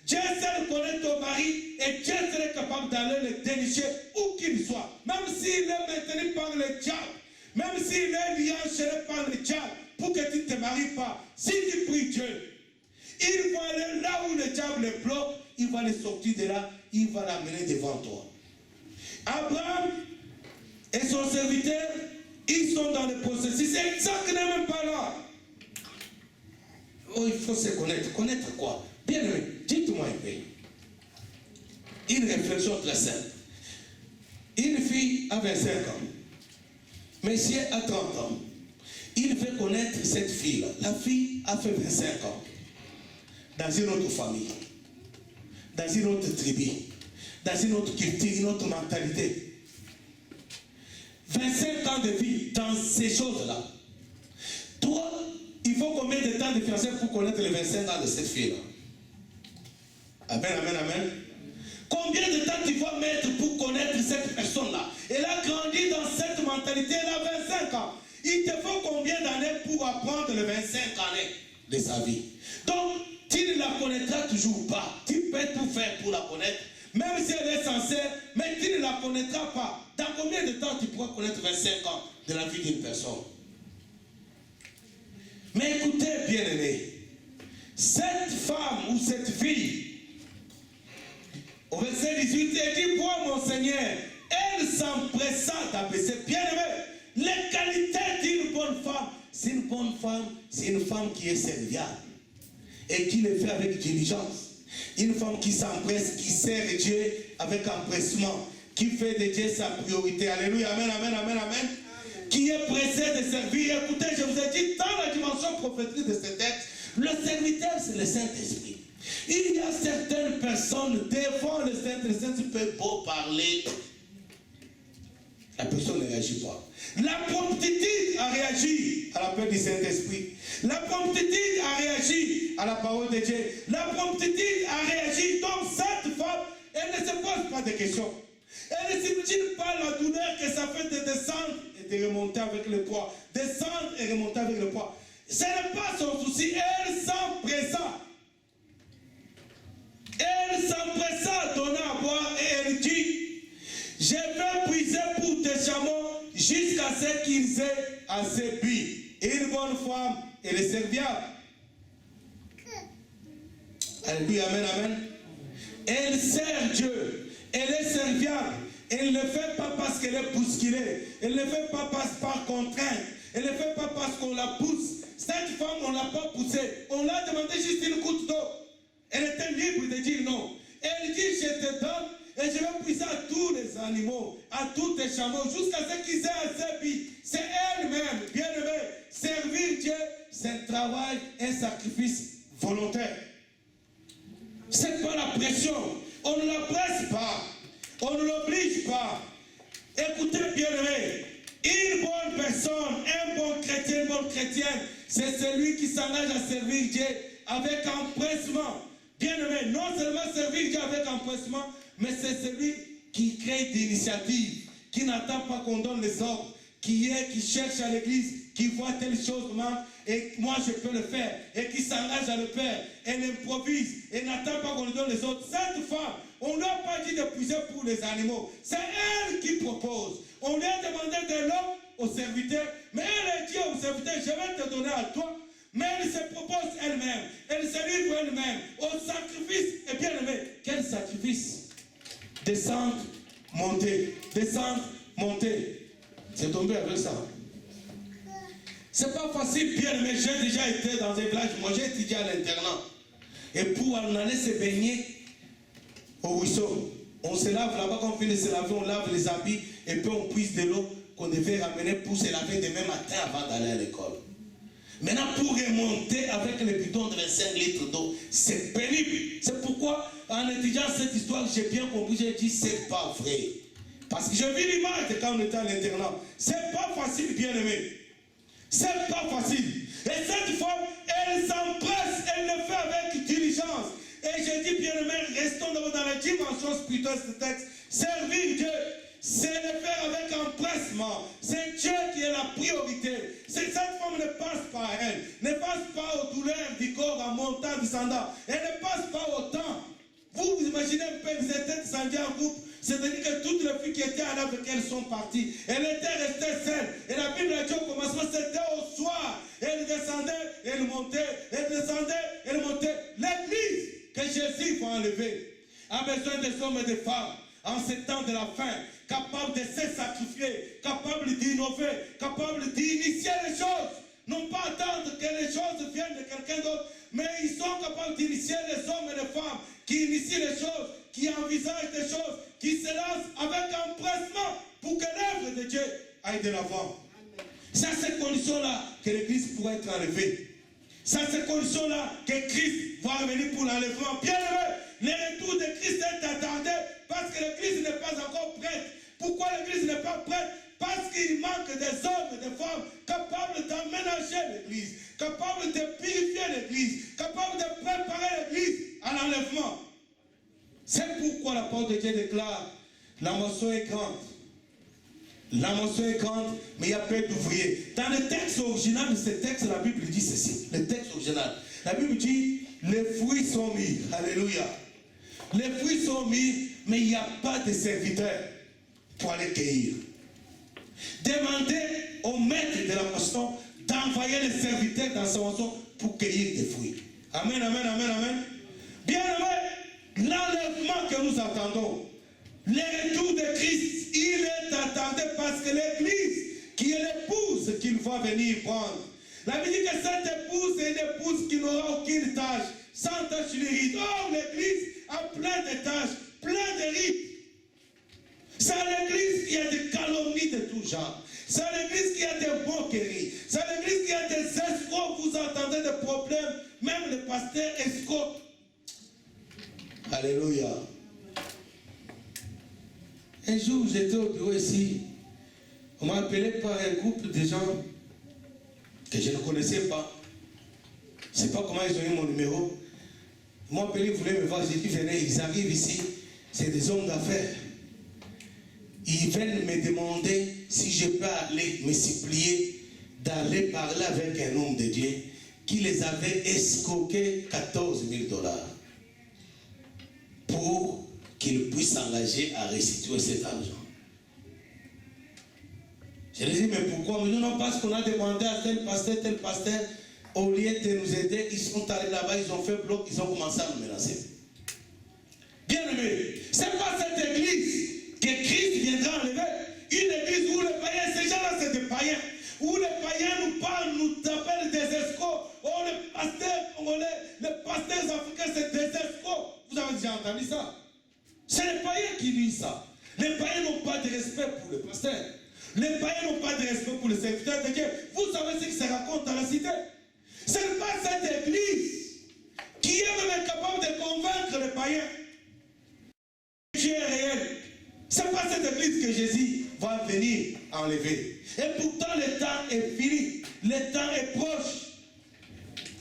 [SPEAKER 2] Dieu seul connaît ton mari et Dieu serait capable d'aller le dénicher où qu'il soit. Même s'il est maintenu par le diable, même s'il est lié par le diable, pour que tu ne te maries pas. Si tu pries Dieu, il va aller là où le diable le bloque, il va le sortir de là, il va l'amener devant toi. Abraham et son serviteur, ils sont dans le processus. Isaac n'est même pas là. Oh, il faut se connaître. Connaître quoi? Bien aimé, dites-moi un peu. Une réflexion très simple. Une fille a 25 ans. Monsieur a 30 ans. Il veut connaître cette fille-là. La fille a fait 25 ans. Dans une autre famille. Dans une autre tribu. Dans une autre culture, une autre mentalité. 25 ans de vie dans ces choses-là. Toi, il faut combien de temps de fiançailles pour connaître les 25 ans de cette fille-là? Amen, amen, amen. Combien de temps tu vas mettre pour connaître cette personne-là? Elle a grandi dans cette mentalité, elle a 25 ans. Il te faut combien d'années pour apprendre les 25 années de sa vie? Donc, tu ne la connaîtras toujours pas. Tu peux tout faire pour la connaître, même si elle est sincère, mais tu ne la connaîtras pas. Dans combien de temps tu pourras connaître 25 ans de la vie d'une personne? Mais écoutez, bien aimé, cette femme ou cette fille, au verset 18, elle dit, moi mon Seigneur, elle s'empressa d'abaisser. Bien aimé, les qualités d'une bonne femme, c'est une bonne femme, c'est une femme qui est serviable. et qui le fait avec diligence. Une femme qui s'empresse, qui sert Dieu avec empressement, qui fait de Dieu sa priorité. Alléluia, amen, amen, amen, amen. Qui est pressé de servir. Écoutez, je vous ai dit, dans la dimension prophétique de ce texte, le serviteur, c'est le Saint-Esprit. Il y a certaines personnes, devant le Saint-Esprit, peut beau parler, la personne ne réagit pas. La promptitude a réagi à l'appel du Saint-Esprit. La promptitude a réagi à la parole de Dieu. La promptitude a réagi. Donc cette femme, elle ne se pose pas de questions. Elle ne s'imagine pas la douleur que ça fait de descendre et de remonter avec le poids. Descendre et remonter avec le poids. Ce n'est pas son souci. Elle s'empressa. Elle s'empressa à donner à boire et elle dit, je vais puiser pour tes chameaux jusqu'à ce qu'ils aient assez bu. Une bonne femme, elle est serviable. Alléluia, amen, amen. Elle sert Dieu. Elle est serviable. Elle ne le fait pas parce qu'elle est bousculée. Elle ne le fait pas par contrainte. Elle ne le fait pas parce qu'on la pousse. Cette femme, on ne l'a pas poussée. On l'a demandé juste une goutte d'eau. Elle était libre de dire non. Elle dit, je te donne et je vais puiser à tous les animaux, à tous les chameaux, jusqu'à ce qu'ils aient assez bu. C'est elle-même, bien aimé. Servir Dieu, c'est un travail, un sacrifice volontaire. C'est pas la pression. On ne la presse pas. On ne l'oblige pas. Écoutez, bien aimé. Une bonne personne, un bon chrétien, une bonne chrétienne, c'est celui qui s'engage à servir Dieu avec empressement. Bien aimé, non seulement servir Dieu avec empressement, mais c'est celui qui crée des initiatives, qui n'attend pas qu'on donne les ordres, qui cherche à l'église, qui voit telle chose, et moi je peux le faire, et qui s'engage à le faire. Elle improvise, et n'attend pas qu'on lui donne les ordres. Cette femme, on ne lui a pas dit de puiser pour les animaux. C'est elle qui propose. On lui a demandé de l'homme au serviteur, mais elle a dit au serviteur, je vais te donner à toi. Mais elle se propose elle-même, elle se livre elle-même au sacrifice. Et bien aimé, quel sacrifice? Descendre, monter, descendre, monter. C'est tombé avec ça. C'est pas facile, bien aimé. J'ai déjà été dans un village, moi j'ai étudié à l'internat. Et pour en aller se baigner au ruisseau, on se lave là-bas, quand on finit de se laver, on lave les habits et puis on puise de l'eau qu'on devait ramener pour se laver demain matin avant d'aller à l'école. Maintenant, pour remonter avec le bidon de 25 litres d'eau, c'est pénible. C'est pourquoi, en étudiant cette histoire, j'ai bien compris, j'ai dit, c'est pas vrai. Parce que j'ai vu l'image de quand on était à l'internat. C'est pas facile, bien aimé. C'est pas facile. Et cette femme, elle s'empresse, elle le fait avec diligence. Et j'ai dit, bien aimé, restons dans la dimension spirituelle de ce texte. Servir Dieu, c'est le faire avec empressement. C'est Dieu qui est la priorité. Cette femme ne passe pas à elle. Ne passe pas aux douleurs du corps en montant, descendant. Elle ne passe pas au temps. Vous imaginez un peu, vous étiez descendu en groupe. C'est-à-dire que toutes les filles qui étaient là avec elles sont parties. Elle était restée seule. Et la Bible a dit au commencement, c'était au soir. Elle descendait, elle montait. Elle descendait, elle montait. L'église que Jésus va enlever a besoin des hommes et des femmes en ce temps de la fin, capables de se sacrifier, capables d'innover, capables d'initier les choses. Non pas attendre que les choses viennent de quelqu'un d'autre, mais ils sont capables d'initier les hommes et les femmes qui initient les choses, qui envisagent des choses, qui se lancent avec empressement pour que l'œuvre de Dieu aille de l'avant. C'est à ces conditions-là que l'Église pourrait être enlevée. C'est à ces conditions-là que Christ va revenir pour l'enlèvement. Bien aimé, le retour de Christ est attardé parce que l'Église n'est pas encore prête. Pourquoi l'Église n'est pas prête? Parce qu'il manque des hommes et des femmes capables d'aménager l'Église, capables de purifier l'Église, capables de préparer l'Église à l'enlèvement. C'est pourquoi la parole de Dieu déclare, la moisson est grande. La moisson est grande, mais il y a peu d'ouvriers. Dans le texte original de ce texte, la Bible dit ceci. Le texte original. La Bible dit, les fruits sont mis. Alléluia. Les fruits sont mis, mais il n'y a pas de serviteurs pour aller cueillir. Demandez au maître de la moisson d'envoyer les serviteurs dans sa moisson pour cueillir des fruits. Amen, amen, amen, amen. Bien aimé, l'enlèvement que nous attendons, le retour de Christ, il est attendé parce que l'Église, qui est l'épouse qu'il va venir prendre. La Bible dit que cette épouse est une épouse qui n'aura aucune tâche, sans tache sur les rides. Or, l'église a plein de tâches, plein de rides. C'est à l'église qu'il y a des calomnies de tout genre. C'est à l'église qu'il y a des moqueries. C'est à l'église qu'il y a des escrocs. Vous entendez des problèmes. Même les pasteurs escrocs. Alléluia. Un jour, j'étais au bureau ici. On m'a appelé par un groupe de gens que je ne connaissais pas. Je ne sais pas comment ils ont eu mon numéro. Ils m'ont appelé, ils voulaient me voir. J'ai dit, venez, ils arrivent ici. C'est des hommes d'affaires. Ils viennent me demander si je peux aller me supplier d'aller parler avec un homme de Dieu qui les avait escroqué 14 000 $. Pour qu'ils puissent s'engager à restituer cet argent. Je leur ai dit, mais pourquoi? Mais non, parce qu'on a demandé à tel pasteur, au lieu de nous aider, ils sont allés là-bas, ils ont fait bloc, ils ont commencé à nous menacer. Bien aimé, ce n'est pas cette église que Christ viendra enlever. Une église où les païens, ces gens-là c'est des païens, où les païens nous parlent, nous appellent des escrocs. Oh, les pasteurs congolais, les pasteurs africains c'est des escrocs. Vous avez déjà entendu ça? C'est les païens qui disent ça. Les païens n'ont pas de respect pour les pasteurs. Les païens n'ont pas de respect pour les serviteurs de Dieu. Vous savez ce qui se raconte dans la cité? Ce n'est pas cette église qui est même capable de convaincre les païens. Dieu est réel. Ce n'est pas cette église que Jésus va venir enlever. Et pourtant le temps est fini. Le temps est proche.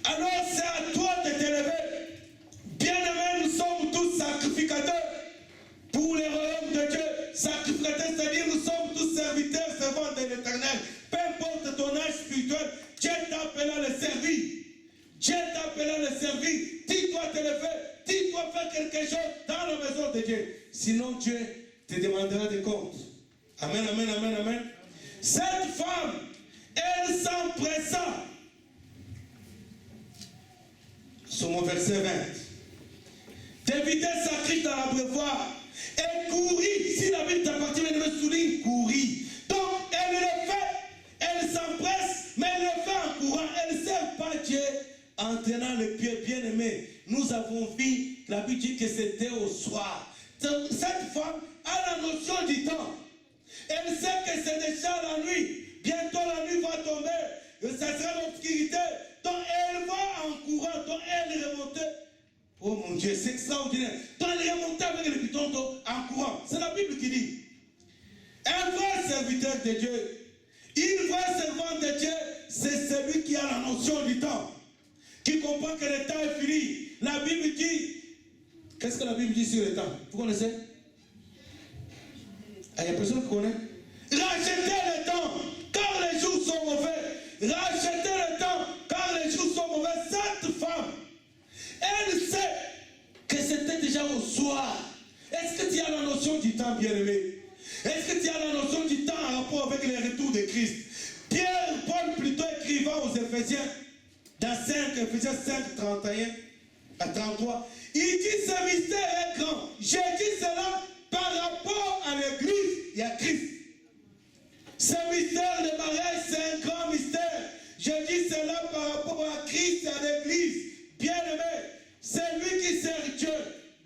[SPEAKER 2] Alors c'est à toi de t'élever. Bien-aimés, nous sommes tous sacrificateurs pour les royaumes de Dieu. Sacrificateurs, c'est-à-dire nous sommes tous serviteurs, servants de l'Éternel. Peu importe ton âge spirituel, Dieu t'a appelé à le servir. Dieu t'a appelé à le servir. Dis-toi t'élever, dis-toi faire quelque chose dans la maison de Dieu. Sinon Dieu te demandera des comptes. Amen, amen, amen, amen. Cette femme, elle s'empressa. Sur mon verset 20. D'éviter sa crise dans l'abreuvoir. Elle courit. Si la Bible t'appartient, elle me souligne, courit. Donc, elle le fait. Elle s'empresse, mais elle le fait en courant. Elle ne sert pas Dieu en tenant le pied. Bien aimé, nous avons vu, la Bible dit que c'était au soir. Cette femme a la notion du temps. Elle sait que c'est déjà la nuit. Bientôt la nuit va tomber. Ça sera l'obscurité. Donc, elle va en courant. Donc, elle remonte. Oh mon Dieu, c'est extraordinaire. Donc elle est remontée avec le piton en courant. C'est la Bible qui dit. Un vrai serviteur de Dieu, une vraie servante de Dieu, c'est celui qui a la notion du temps. Qui comprend que le temps est fini. La Bible dit, qu'est-ce que la Bible dit sur le temps? Vous connaissez? Il y a personne qui connaît. Rachetez le temps, car les jours sont mauvais. Rachetez le temps, car les jours sont mauvais. Cette femme, elle sait que c'était déjà au soir. Est-ce que tu as la notion du temps, bien-aimé? Est-ce que tu as la notion du temps en rapport avec le retour de Christ? Pierre, Paul plutôt écrivant aux Éphésiens, dans Éphésiens 5, 31 à 33, il dit ce mystère est grand. J'ai dit cela par rapport à l'église et à Christ. Ce mystère de mariage, c'est un grand mystère. Je dis cela par rapport à Christ et à l'église. Bien-aimé, celui qui sert Dieu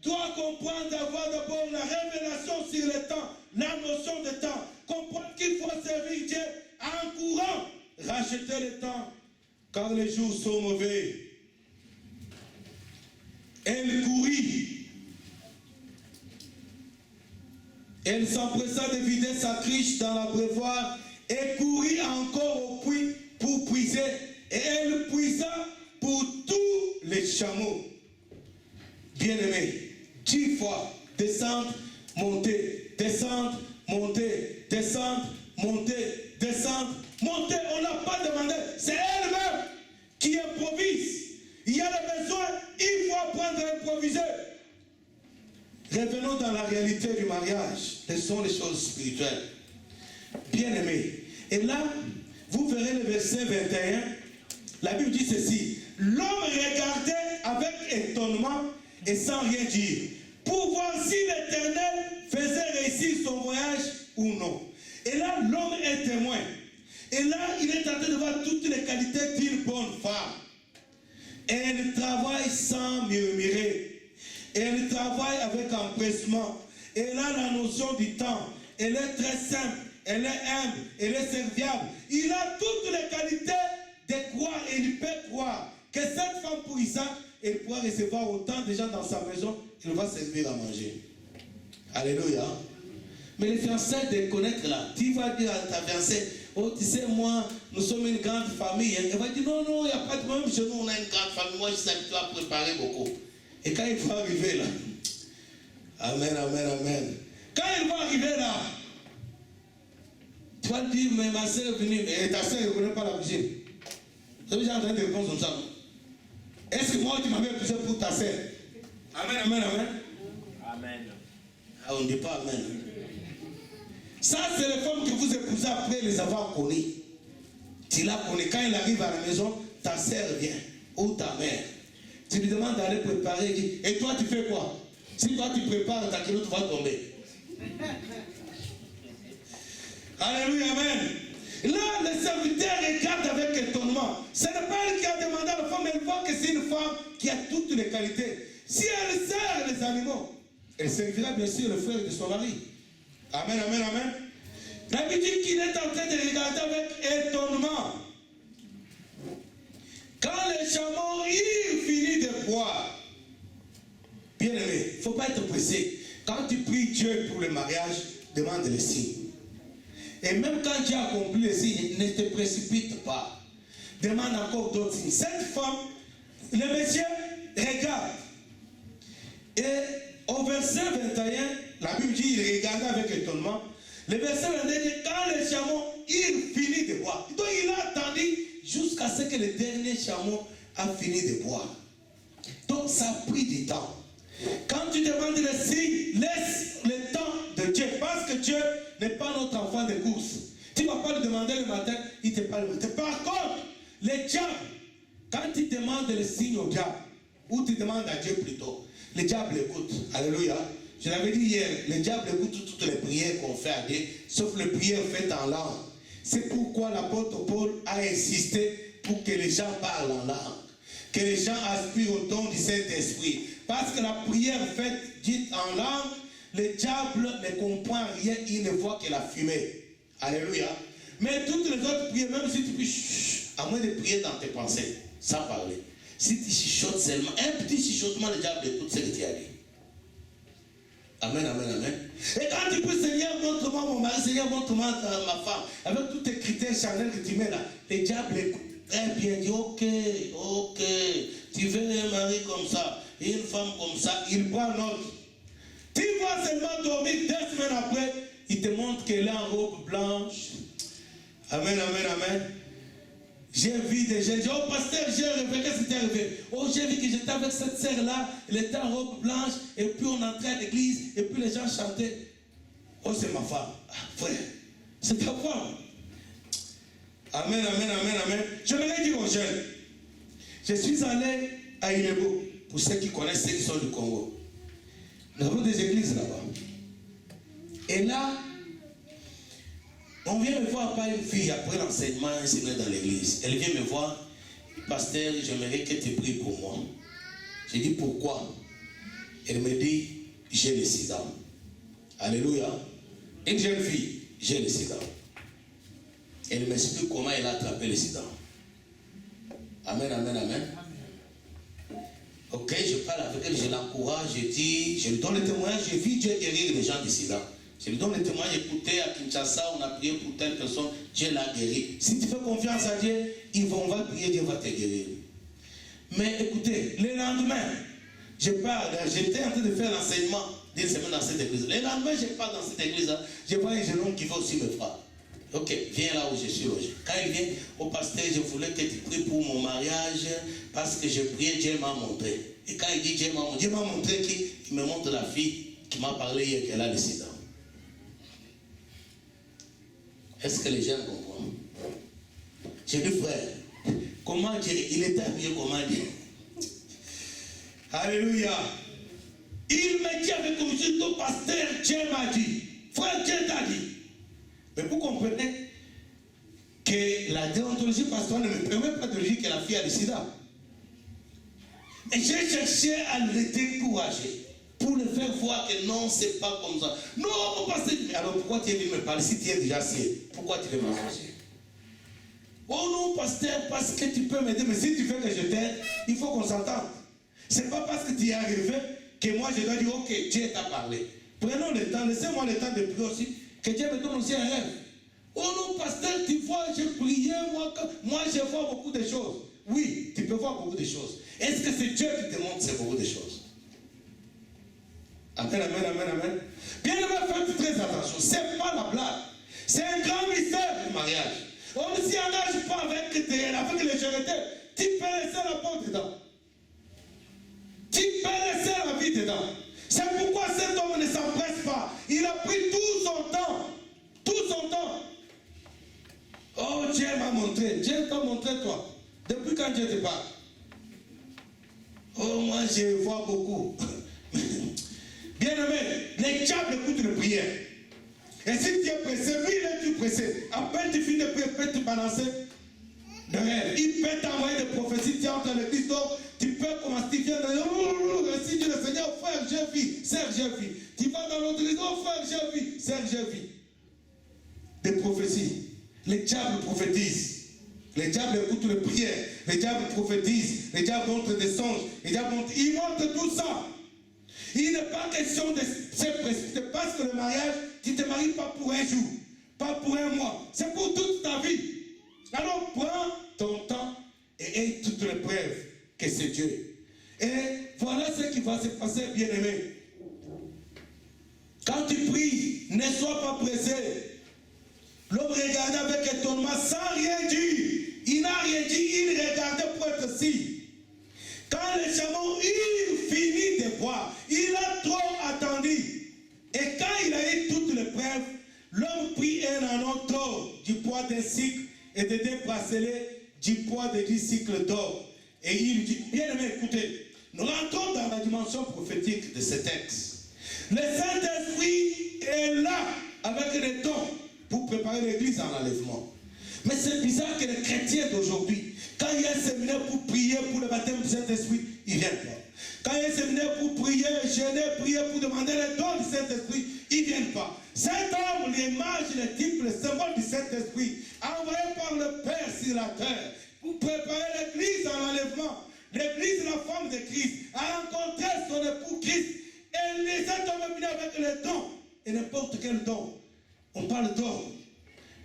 [SPEAKER 2] doit comprendre d'avoir d'abord la révélation sur le temps, la notion de temps, comprendre qu'il faut servir Dieu en courant, racheter le temps, car les jours sont mauvais. Elle courut, elle s'empressa de vider sa cruche dans l'abreuvoir et courut encore au puits pour puiser, et elle puisa pour tous les chameaux. Bien-aimés, 10 fois, descendre, monter, descendre, monter, descendre, monter, descendre, monter. On n'a pas demandé, c'est elle-même qui improvise. Il y a le besoin, il faut apprendre à improviser. Revenons dans la réalité du mariage. Ce sont les choses spirituelles. Bien-aimés, et là, vous verrez le verset 21. La Bible dit ceci. L'homme regardait avec étonnement et sans rien dire, pour voir si l'Éternel faisait réussir son voyage ou non. Et là, l'homme est témoin. Et là, il est en train de voir toutes les qualités d'une bonne femme. Elle travaille sans avec empressement. Elle a la notion du temps. Elle est très simple. Elle est humble. Elle est serviable. Il a toutes les qualités de croire. Et il peut croire que cette femme pour Isaac, elle pourra recevoir autant de gens dans sa maison. Il va servir à manger. Alléluia. Mais les fiancés de connaître là, tu vas dire à ta fiancée, oh tu sais moi, nous sommes une grande famille. Elle va dire non, non, il n'y a pas de problème, chez nous on a une grande famille, moi je suis habitué à préparer beaucoup. Et quand il va arriver là, amen, amen, amen. Quand il va arriver là, tu vas dire, mais ma soeur est venue, et ta soeur ne connaît pas la cuisine. Vous avez déjà entendu des réponses comme ça, non? Est-ce que moi tu m'avais épousé pour ta soeur? Amen, amen, amen.
[SPEAKER 3] Amen.
[SPEAKER 2] Ah, on ne dit pas amen. Ça, c'est les femmes que vous épousez après les avoir connues. Tu l'as connue. Quand il arrive à la maison, ta sœur vient, ou ta mère. Tu lui demandes d'aller préparer. Il dit, et toi, tu fais quoi? Si toi, tu prépares, ta culotte va tomber. Alléluia, amen. Là, le serviteur regarde avec étonnement. Ce n'est pas elle qui a demandé à la femme, elle voit que c'est une femme qui a toutes les qualités. Si elle sert les animaux, elle servira bien sûr le frère de son mari. Amen, amen, amen. La Bible dit qu'il est en train de regarder avec étonnement. Quand les chameaux ils finissent de boire, bien aimé, il ne faut pas être pressé. Quand tu pries Dieu pour le mariage, demande les signes. Et même quand tu as accompli les signes, ne te précipite pas. Demande encore d'autres signes. Cette femme, le monsieur regarde. Et au verset 21, la Bible dit il regardait avec étonnement. Le verset 21 dit quand les chameaux, il finit de boire. Donc il a attendu jusqu'à ce que le dernier chameau a fini de boire. Donc ça a pris du temps. Quand tu demandes le signe, laisse le temps de Dieu. Parce que Dieu n'est pas notre enfant de course. Tu ne vas pas lui demander le matin, il te parle le matin. Par contre, le diable, quand tu demandes le signe au diable, ou tu demandes à Dieu plutôt, le diable écoute. Alléluia. Je l'avais dit hier, le diable écoute toutes les prières qu'on fait à Dieu, sauf les prières faites en langue. C'est pourquoi l'apôtre Paul a insisté pour que les gens parlent en langue. Que les gens aspirent au don du Saint-Esprit. Parce que la prière faite, dite en langue, le diable ne comprend rien, il ne voit que la fumée. Alléluia. Mais toutes les autres prières, même si tu pries, à moins de prier dans tes pensées, sans parler. Si tu chuchotes seulement, un petit chuchotement, le diable écoute ce que tu as dit. Amen, amen, amen. Et quand tu peux, Seigneur, montre-moi mon mari, Seigneur, montre-moi ma femme, avec tous tes critères charnels que tu mets là, le diable écoute très bien, dit ok, ok, tu veux un mari comme ça, une femme comme ça, il prend note. Tu vas seulement dormir 2 semaines après, il te montre qu'elle est en robe blanche. Amen, amen, amen. J'ai vu des gens, oh pasteur, j'ai rêvé, qu'est-ce qui t'est arrivé? Oh, j'ai vu que j'étais avec cette sœur-là, elle était en robe blanche, et puis on entrait à l'église, et puis les gens chantaient. Oh, c'est ma femme. Ah, frère, c'est ta femme. Amen, amen, amen, amen. Je voudrais dire aux jeunes, je suis allé à Ilebo, pour ceux qui connaissent, ceux qui sont du Congo. Nous avons des églises là-bas. Et là, on vient me voir par une fille après l'enseignement, c'est dans l'église. Elle vient me voir, pasteur, j'aimerais que tu pries pour moi. J'ai dit pourquoi? Elle me dit, j'ai le sida. Alléluia. Une jeune fille, j'ai le sida. Elle m'explique comment elle a attrapé le sida. Amen, amen, amen. Ok, je parle avec elle, je l'encourage, je dis, je lui donne le témoignage, j'ai vu Dieu guérir les gens du sida. Je lui donne le témoignage, écoutez, à Kinshasa, on a prié pour telle personne, Dieu l'a guéri. Si tu fais confiance à Dieu, on va prier, Dieu va te guérir. Mais écoutez, le lendemain, je parle, j'étais en train de faire l'enseignement d'une semaine dans cette église. Le lendemain, je pars dans cette église, je vois un jeune homme qui va aussi me frapper. Ok, viens là où je suis logé. Quand il vient, au pasteur, je voulais que tu pries pour mon mariage, parce que je priais, Dieu m'a montré. Et quand il dit Dieu m'a montré qu'il me montre la fille qui m'a parlé hier qu'elle a le sida. Est-ce que les gens comprennent? J'ai dit, frère, comment dire? Il était habillé comment dire? Alléluia. Il me dit avec conviction que pasteur, Dieu m'a dit. Frère, Dieu t'a dit. Mais vous comprenez que la déontologie pastorale ne me permet pas de dire que la fille a le sida. Et j'ai cherché à le décourager. pour le faire voir que non, c'est pas comme ça. Non, pasteur, mais alors pourquoi tu es venu me parler si tu es déjà assis? Pourquoi tu veux m'associer? Oh non, pasteur, parce que tu peux m'aider, mais si tu veux que je t'aide, il faut qu'on s'entende. C'est pas parce que tu es arrivé que moi je dois dire, ok, Dieu t'a parlé. Prenons le temps, laissez-moi le temps de prier aussi, que Dieu me donne aussi un rêve. Oh non, pasteur, tu vois, j'ai prié, moi je vois beaucoup de choses. Oui, tu peux voir beaucoup de choses. Est-ce que c'est Dieu qui te montre c'est beaucoup de choses? Amen, amen, amen, amen. Bien aimé, faites très attention. C'est pas la blague. C'est un grand mystère du mariage. On ne s'y engage pas avec les géniteurs. Tu peux laisser la porte dedans. Tu peux laisser la vie dedans. C'est pourquoi cet homme ne s'empresse pas. Il a pris tout son temps. Tout son temps. Oh, Dieu m'a montré. Dieu t'a montré toi. Depuis quand Dieu te parle? Oh, moi je vois beaucoup. Bien aimé, les diables écoutent les prières. Et si tu es pressé, lui il est tout pressé. À peine tu finis de prier, il peut te balancer de rêve. Il peut t'envoyer des prophéties, tu entres dans l'église, tu peux commencer, tu viens de si Dieu le Seigneur, frère, j'ai vu, sœur, j'ai vu. Tu vas dans l'autre église, oh frère, j'ai vu, sœur, j'ai vu. Des prophéties. Les diables prophétisent. Les diables écoutent les prières. Les diables prophétisent. Les diables montrent des songes. Les diables montrent, ils montrent tout ça. Il n'est pas question de se précipiter parce que le mariage, tu ne te maries pas pour un jour, pas pour un mois, c'est pour toute ta vie. Alors prends ton temps et aie toutes les preuves que c'est Dieu. Et voilà ce qui va se passer, bien-aimé. Quand tu pries, ne sois pas pressé. L'homme regardait avec étonnement sans rien dire. Il n'a rien dit, il regardait pour être sûr. Quand le chameau, il finit de boire, il a trop attendu. Et quand il a eu toutes les preuves, l'homme prit un anneau d'or du poids d'un cycle et de 2 bracelets du poids de 10 cycles d'or. Et il dit, bien aimé, écoutez, nous rentrons dans la dimension prophétique de ce texte. Le Saint-Esprit est là avec les dons pour préparer l'église en enlèvement. Mais c'est bizarre que les chrétiens d'aujourd'hui, quand il y a un séminaire pour prier pour le baptême du Saint-Esprit, ils ne viennent pas. Quand il y a un séminaire pour prier, jeûner, prier pour demander le don du Saint-Esprit, ils ne viennent pas. Cet homme, l'image, le type, le symbole du Saint-Esprit, envoyé par le Père sur la terre, pour préparer l'église en enlèvement. L'église, la femme de Christ, a rencontré son époux Christ. Et les hommes venus avec le don. Et n'importe quel don. On parle d'or.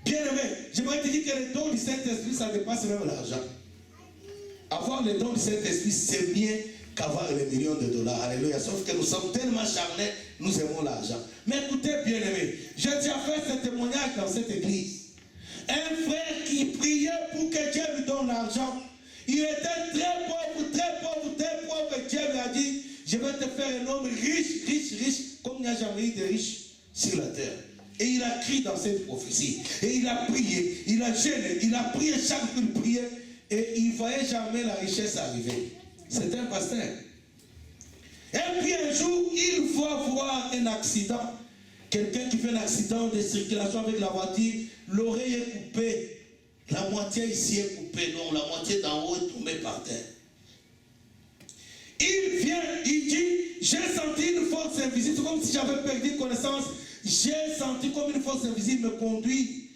[SPEAKER 2] Bien aimé, j'aimerais te dire que le don du Saint-Esprit, ça dépasse même l'argent. Avoir le don du Saint-Esprit, c'est mieux qu'avoir les millions de dollars. Alléluia. Sauf que nous sommes tellement charnés, nous aimons l'argent. Mais écoutez, bien aimé, j'ai déjà fait ce témoignage dans cette église. Un frère qui priait pour que Dieu lui donne l'argent. Il était très pauvre, très pauvre, très pauvre. Et Dieu lui a dit, je vais te faire un homme riche, riche, riche, comme il n'y a jamais eu de riches sur la terre. Et il a crié dans cette prophétie. Et il a prié, il a jeûné, il a prié chaque jour, il priait. Et il ne voyait jamais la richesse arriver. C'est un pasteur. Et puis un jour, il va voir un accident. Quelqu'un qui fait un accident de circulation avec la voiture, l'oreille est coupée. La moitié ici est coupée, donc la moitié d'en haut est tombée par terre. Il vient, il dit, j'ai senti une force invisible, c'est comme si j'avais perdu connaissance. J'ai senti comme une force invisible me conduit.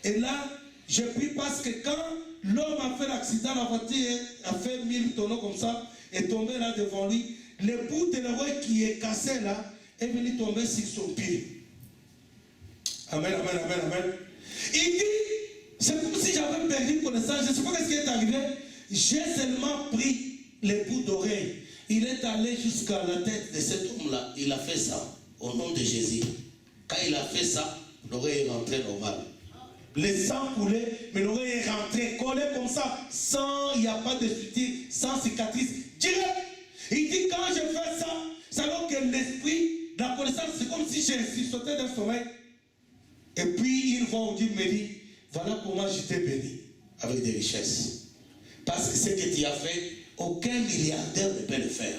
[SPEAKER 2] Et là, j'ai pris parce que quand l'homme a fait l'accident, la voiture a fait 1000 tonneaux comme ça, est tombé là devant lui. Le bout de l'oreille qui est cassé là, est venu tomber sur son pied. Amen, amen, amen, amen. Il dit, c'est comme si j'avais perdu connaissance. Je ne sais pas ce qui est arrivé. J'ai seulement pris les bouts d'oreille. Il est allé jusqu'à la tête de cet homme-là. Il a fait ça au nom de Jésus. Quand il a fait ça, l'oreille est rentrée normale. Le sang coulait, mais l'oreille est rentrée, collée comme ça, sans, il n'y a pas de suture, sans cicatrice. Direct. Il dit, quand je fais ça, c'est alors que l'esprit, la connaissance, c'est comme si j'ai sauté d'un sommeil. Et puis, il va au Dieu me dit, voilà comment je t'ai béni avec des richesses. Parce que ce que tu as fait, aucun milliardaire ne peut le faire.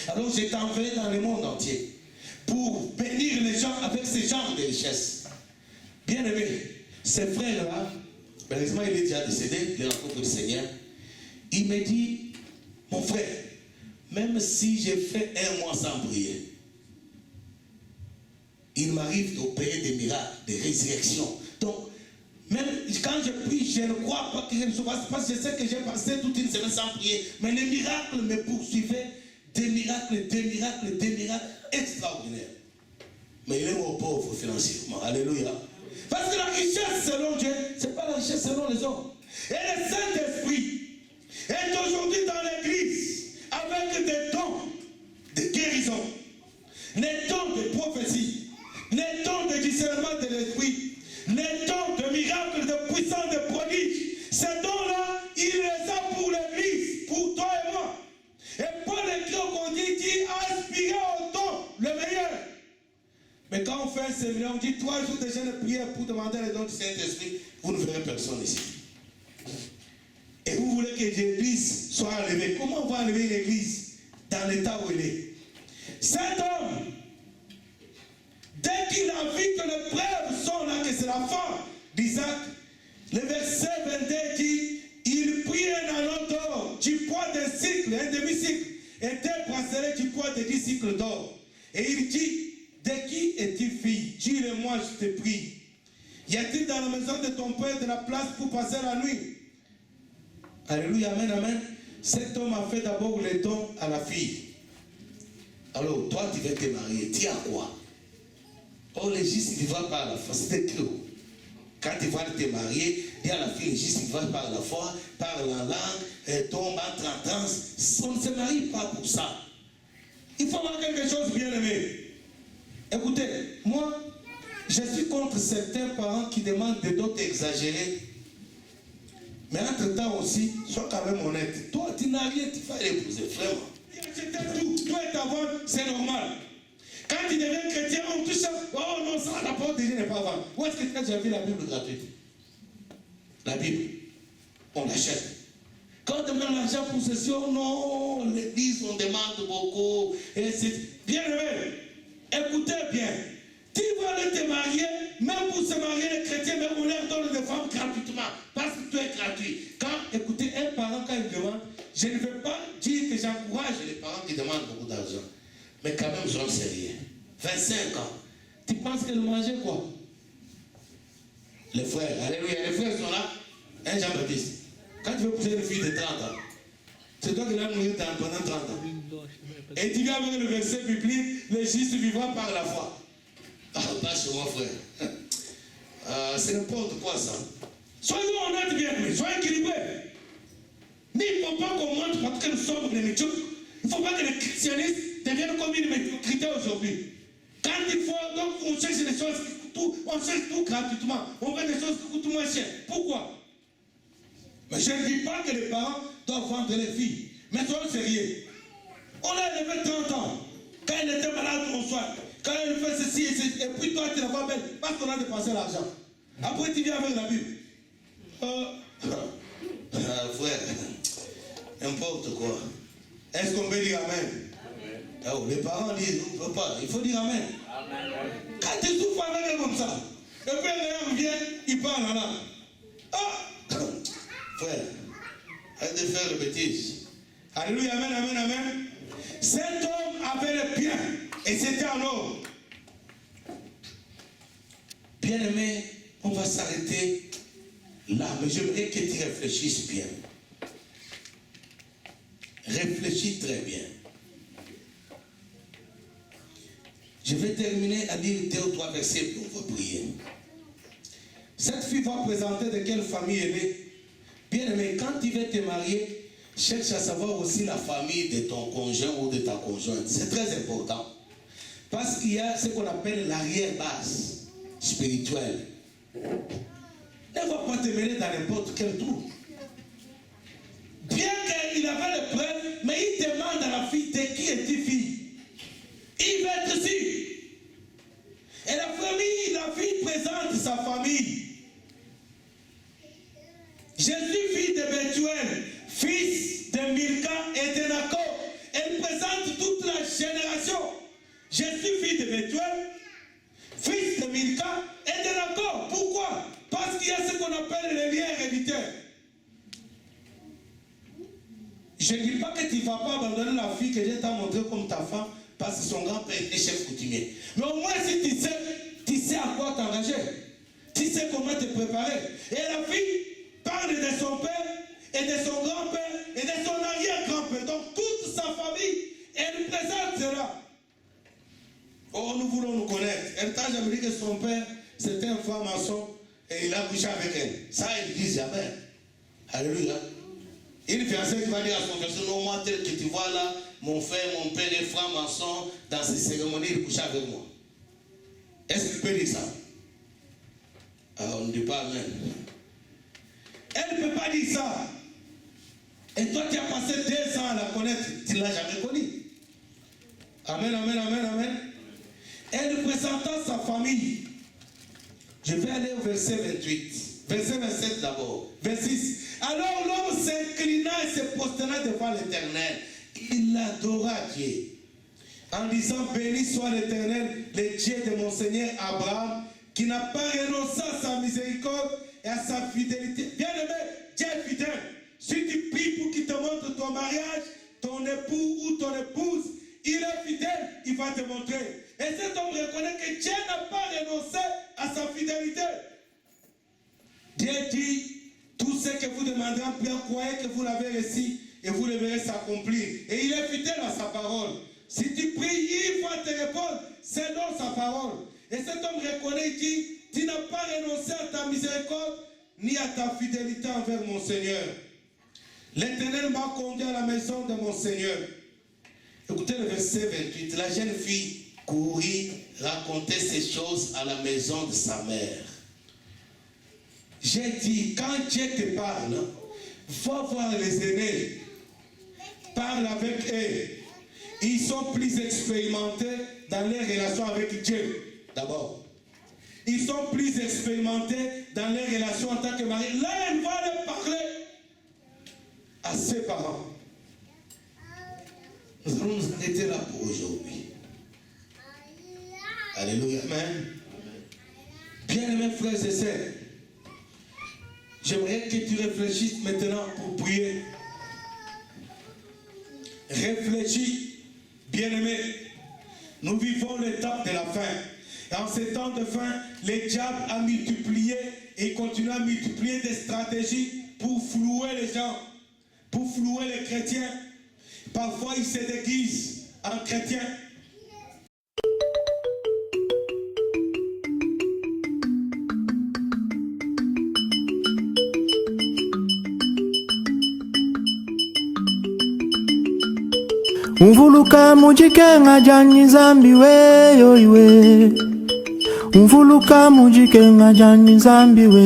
[SPEAKER 2] Alors, je t'ai envoyé dans le monde entier pour bénir les gens avec ce genre de richesses. Bien aimé, ce frère-là, malheureusement, il est déjà décédé, il est rencontré du Seigneur. Il me dit, mon frère, même si j'ai fait un mois sans prier, il m'arrive d'opérer des miracles, des résurrections. Donc, même quand je prie, je ne crois pas que je ne sois pas, parce que je sais que j'ai passé toute une semaine sans prier, mais les miracles me poursuivaient, des miracles extraordinaires. Mais il est mort pauvre financièrement. Alléluia. Parce que la richesse selon Dieu, ce n'est pas la richesse selon les hommes. Et le Saint-Esprit est aujourd'hui dans l'église avec des dons de guérison, les dons de prophétie, les dons de discernement de l'esprit, les dons de miracles, de puissance, de prodiges. Ces dons-là, il les a pour l'église, pour toi et moi. Et Paul écrit au Corinthiens, il dit aspirez au don, le meilleur. Mais quand on fait un séminaire, on dit 3 jours de jeûne de prière pour demander les dons du Saint-Esprit, vous ne verrez personne ici. Et vous voulez que l'église soit enlevée. Comment on va enlever l'église dans l'état où elle est? Cet homme, dès qu'il a vu que les preuves sont là, que c'est la fin d'Isaac, le verset 22 dit, il prit un anneau d'or du poids d'un cycle, un demi-cycle, et 2 bracelets du poids de 10 cycles d'or. Et il dit, de qui es-tu fille? Dis-le-moi, je te prie. Y a-t-il dans la maison de ton père de la place pour passer la nuit? Alléluia, amen, amen. Cet homme a fait d'abord les dons à la fille. Alors, toi, tu veux te marier. Tu as quoi? Oh, les justes vivent par la foi. C'était que quand tu vas te marier, dis à la fille, les justes vivent par la foi, par la langue, tombe en 30 ans. On ne se marie pas pour ça. Il faut avoir quelque chose bien aimé. Écoutez, moi, je suis contre certains parents qui demandent des dots exagérés. Mais entre-temps aussi, sois quand même honnête. Toi, tu n'as rien, tu vas l'épouser, vraiment. Tout est à vendre, c'est normal. Quand tu deviens chrétien, on touche ça. Oh non, ça, la porte déjà n'est pas à vendre. Où est-ce que tu as déjà vu la Bible gratuite? La Bible, on l'achète. Quand on demande l'argent pour ceci, oh non, l'église, on demande beaucoup. Et c'est bien aimé. Écoutez bien. Tu vas aller te marier, même pour se marier, les chrétiens, même on leur donne des femmes gratuitement, parce que tout est gratuit. Quand, écoutez, un parent, quand il demande, je ne veux pas dire que j'encourage les parents qui demandent beaucoup d'argent, mais quand même, j'en sais rien. 25 ans, tu penses qu'elle mangeait quoi? Les frères, alléluia, les frères sont là. Un Jean-Baptiste, quand tu veux pousser une fille de 30 ans, c'est toi qui l'as nourri pendant 30 ans. Et tu viens avec le verset biblique, les justes vivront par la foi. Ah, pas chez moi, frère. C'est n'importe quoi, ça. Soyons honnêtes, bien, mais soyons équilibrés. Mais il ne faut pas qu'on montre parce que nous sommes des médiocres. Il ne faut pas que le christianisme devienne comme une médiocrité aujourd'hui. Quand il faut, donc, on cherche des choses qui coûtent tout, on cherche tout gratuitement. On veut des choses qui coûtent moins cher. Pourquoi? Mais je ne dis pas que les parents doivent vendre les filles. Mais soyons sérieux. On l'a élevé 30 ans. Quand il était malade, on soigne. Quand il fait ceci et ceci, et puis toi tu la vois belle, parce qu'on a dépensé l'argent. Après tu viens avec la Bible. Frère, n'importe quoi. Est-ce qu'on peut dire Amen? Oh, les parents disent, on ne peut pas, il faut dire Amen. Quand tu souffres avec elle comme ça, et puis elle vient, il parle en langue. Frère, arrête de faire le bêtise. Alléluia, Amen, Amen, Amen. Cet homme avait le bien. Et c'était en or. Bien aimé, on va s'arrêter là. Mais j'aimerais que tu réfléchisses bien. Réfléchis très bien. Je vais terminer à dire 2 ou 3 versets puis on va prier. Cette fille va présenter de quelle famille elle est. Bien aimé, quand tu vas te marier, cherche à savoir aussi la famille de ton conjoint ou de ta conjointe. C'est très important. Parce qu'il y a ce qu'on appelle l'arrière-base spirituelle. Elle ne va pas te mener dans n'importe quel trou. Bien qu'il avait le preuve, mais il demande à la fille, de qui es-tu fille? Il veut être sûr. Et la fille présente sa famille. Je suis fille de Bethuel, fils de Milka et de Nacor. Elle présente toute la génération. Je suis fille de Bethuel, fils de Milka et de Nacor. Pourquoi? Parce qu'il y a ce qu'on appelle les liens héréditaires. Je ne dis pas que tu ne vas pas abandonner la fille que Dieu t'a montrée comme ta femme parce que son grand-père était chef coutumier. Mais au moins si tu sais à quoi t'engager. Tu sais comment te préparer. Et la fille parle de son père et de son grand-père et de son arrière-grand-père. Donc toute sa famille, elle présente cela. Oh, nous voulons nous connaître. Elle t'a jamais dit que son père, c'était un franc-maçon et il a couché avec elle. Ça, ils disent jamais. Alléluia. Une fiancée qui va dire à son fiancé, non, moi, tel que tu vois là, mon frère, mon père est franc-maçon, dans ces cérémonies, il couche avec moi. Est-ce qu'il peut dire ça? Alors, on ne dit pas amen. Elle ne peut pas dire ça. Et toi, tu as passé 2 ans à la connaître, tu ne l'as jamais connue. Amen, amen, amen, amen. Elle présenta sa famille. Je vais aller au verset 28. Verset 27 d'abord. 26. Alors l'homme s'inclina et se prosterna devant l'Éternel. Il adora Dieu. En disant, béni soit l'Éternel, le Dieu de mon Seigneur Abraham, qui n'a pas renoncé à sa miséricorde et à sa fidélité. Bien-aimé, Dieu est fidèle. Si tu pries pour qu'il te montre ton mariage, ton époux ou ton épouse, il est fidèle, il va te montrer. Et cet homme reconnaît que Dieu n'a pas renoncé à sa fidélité. Dieu dit, tout ce que vous demanderez en prière, croyez que vous l'avez reçu et vous le verrez s'accomplir. Et il est fidèle à sa parole. Si tu pries, il va te répondre selon sa parole. Et cet homme reconnaît, il dit, tu n'as pas renoncé à ta miséricorde ni à ta fidélité envers mon Seigneur. L'Éternel m'a conduit à la maison de mon Seigneur. Écoutez le verset 28. La jeune fille courut raconter ces choses à la maison de sa mère. J'ai dit, quand Dieu te parle, va voir les aînés. Parle avec eux. Ils sont plus expérimentés dans les relations avec Dieu. D'abord. Ils sont plus expérimentés dans les relations en tant que mari. Là, elle va leur parler à ses parents. Nous allons nous arrêter là pour aujourd'hui. Alléluia. Amen. Bien-aimés frères et sœurs, j'aimerais que tu réfléchisses maintenant pour prier. Réfléchis, bien-aimé. Nous vivons l'étape de la fin. Et en ces temps de fin, le diable a multiplié et continue à multiplier des stratégies pour flouer les gens, pour flouer les chrétiens. Parfois, ils se déguisent en chrétiens.
[SPEAKER 1] Umvuluka mujikenga jani zambi we yo iwe. Umvuluka mujikenga jani zambi we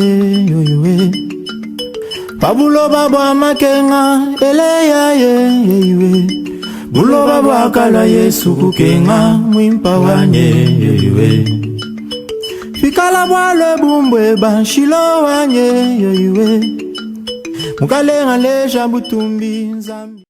[SPEAKER 1] yo iwe. Pabulo baba makenga eleya ye iwe. Bulo baba kala Yesu kukenga mwimpa wanye yo iwe. Fikala mwale bumbwe banshilo wanye yo iwe. Mukalenga leja butumbi zambi.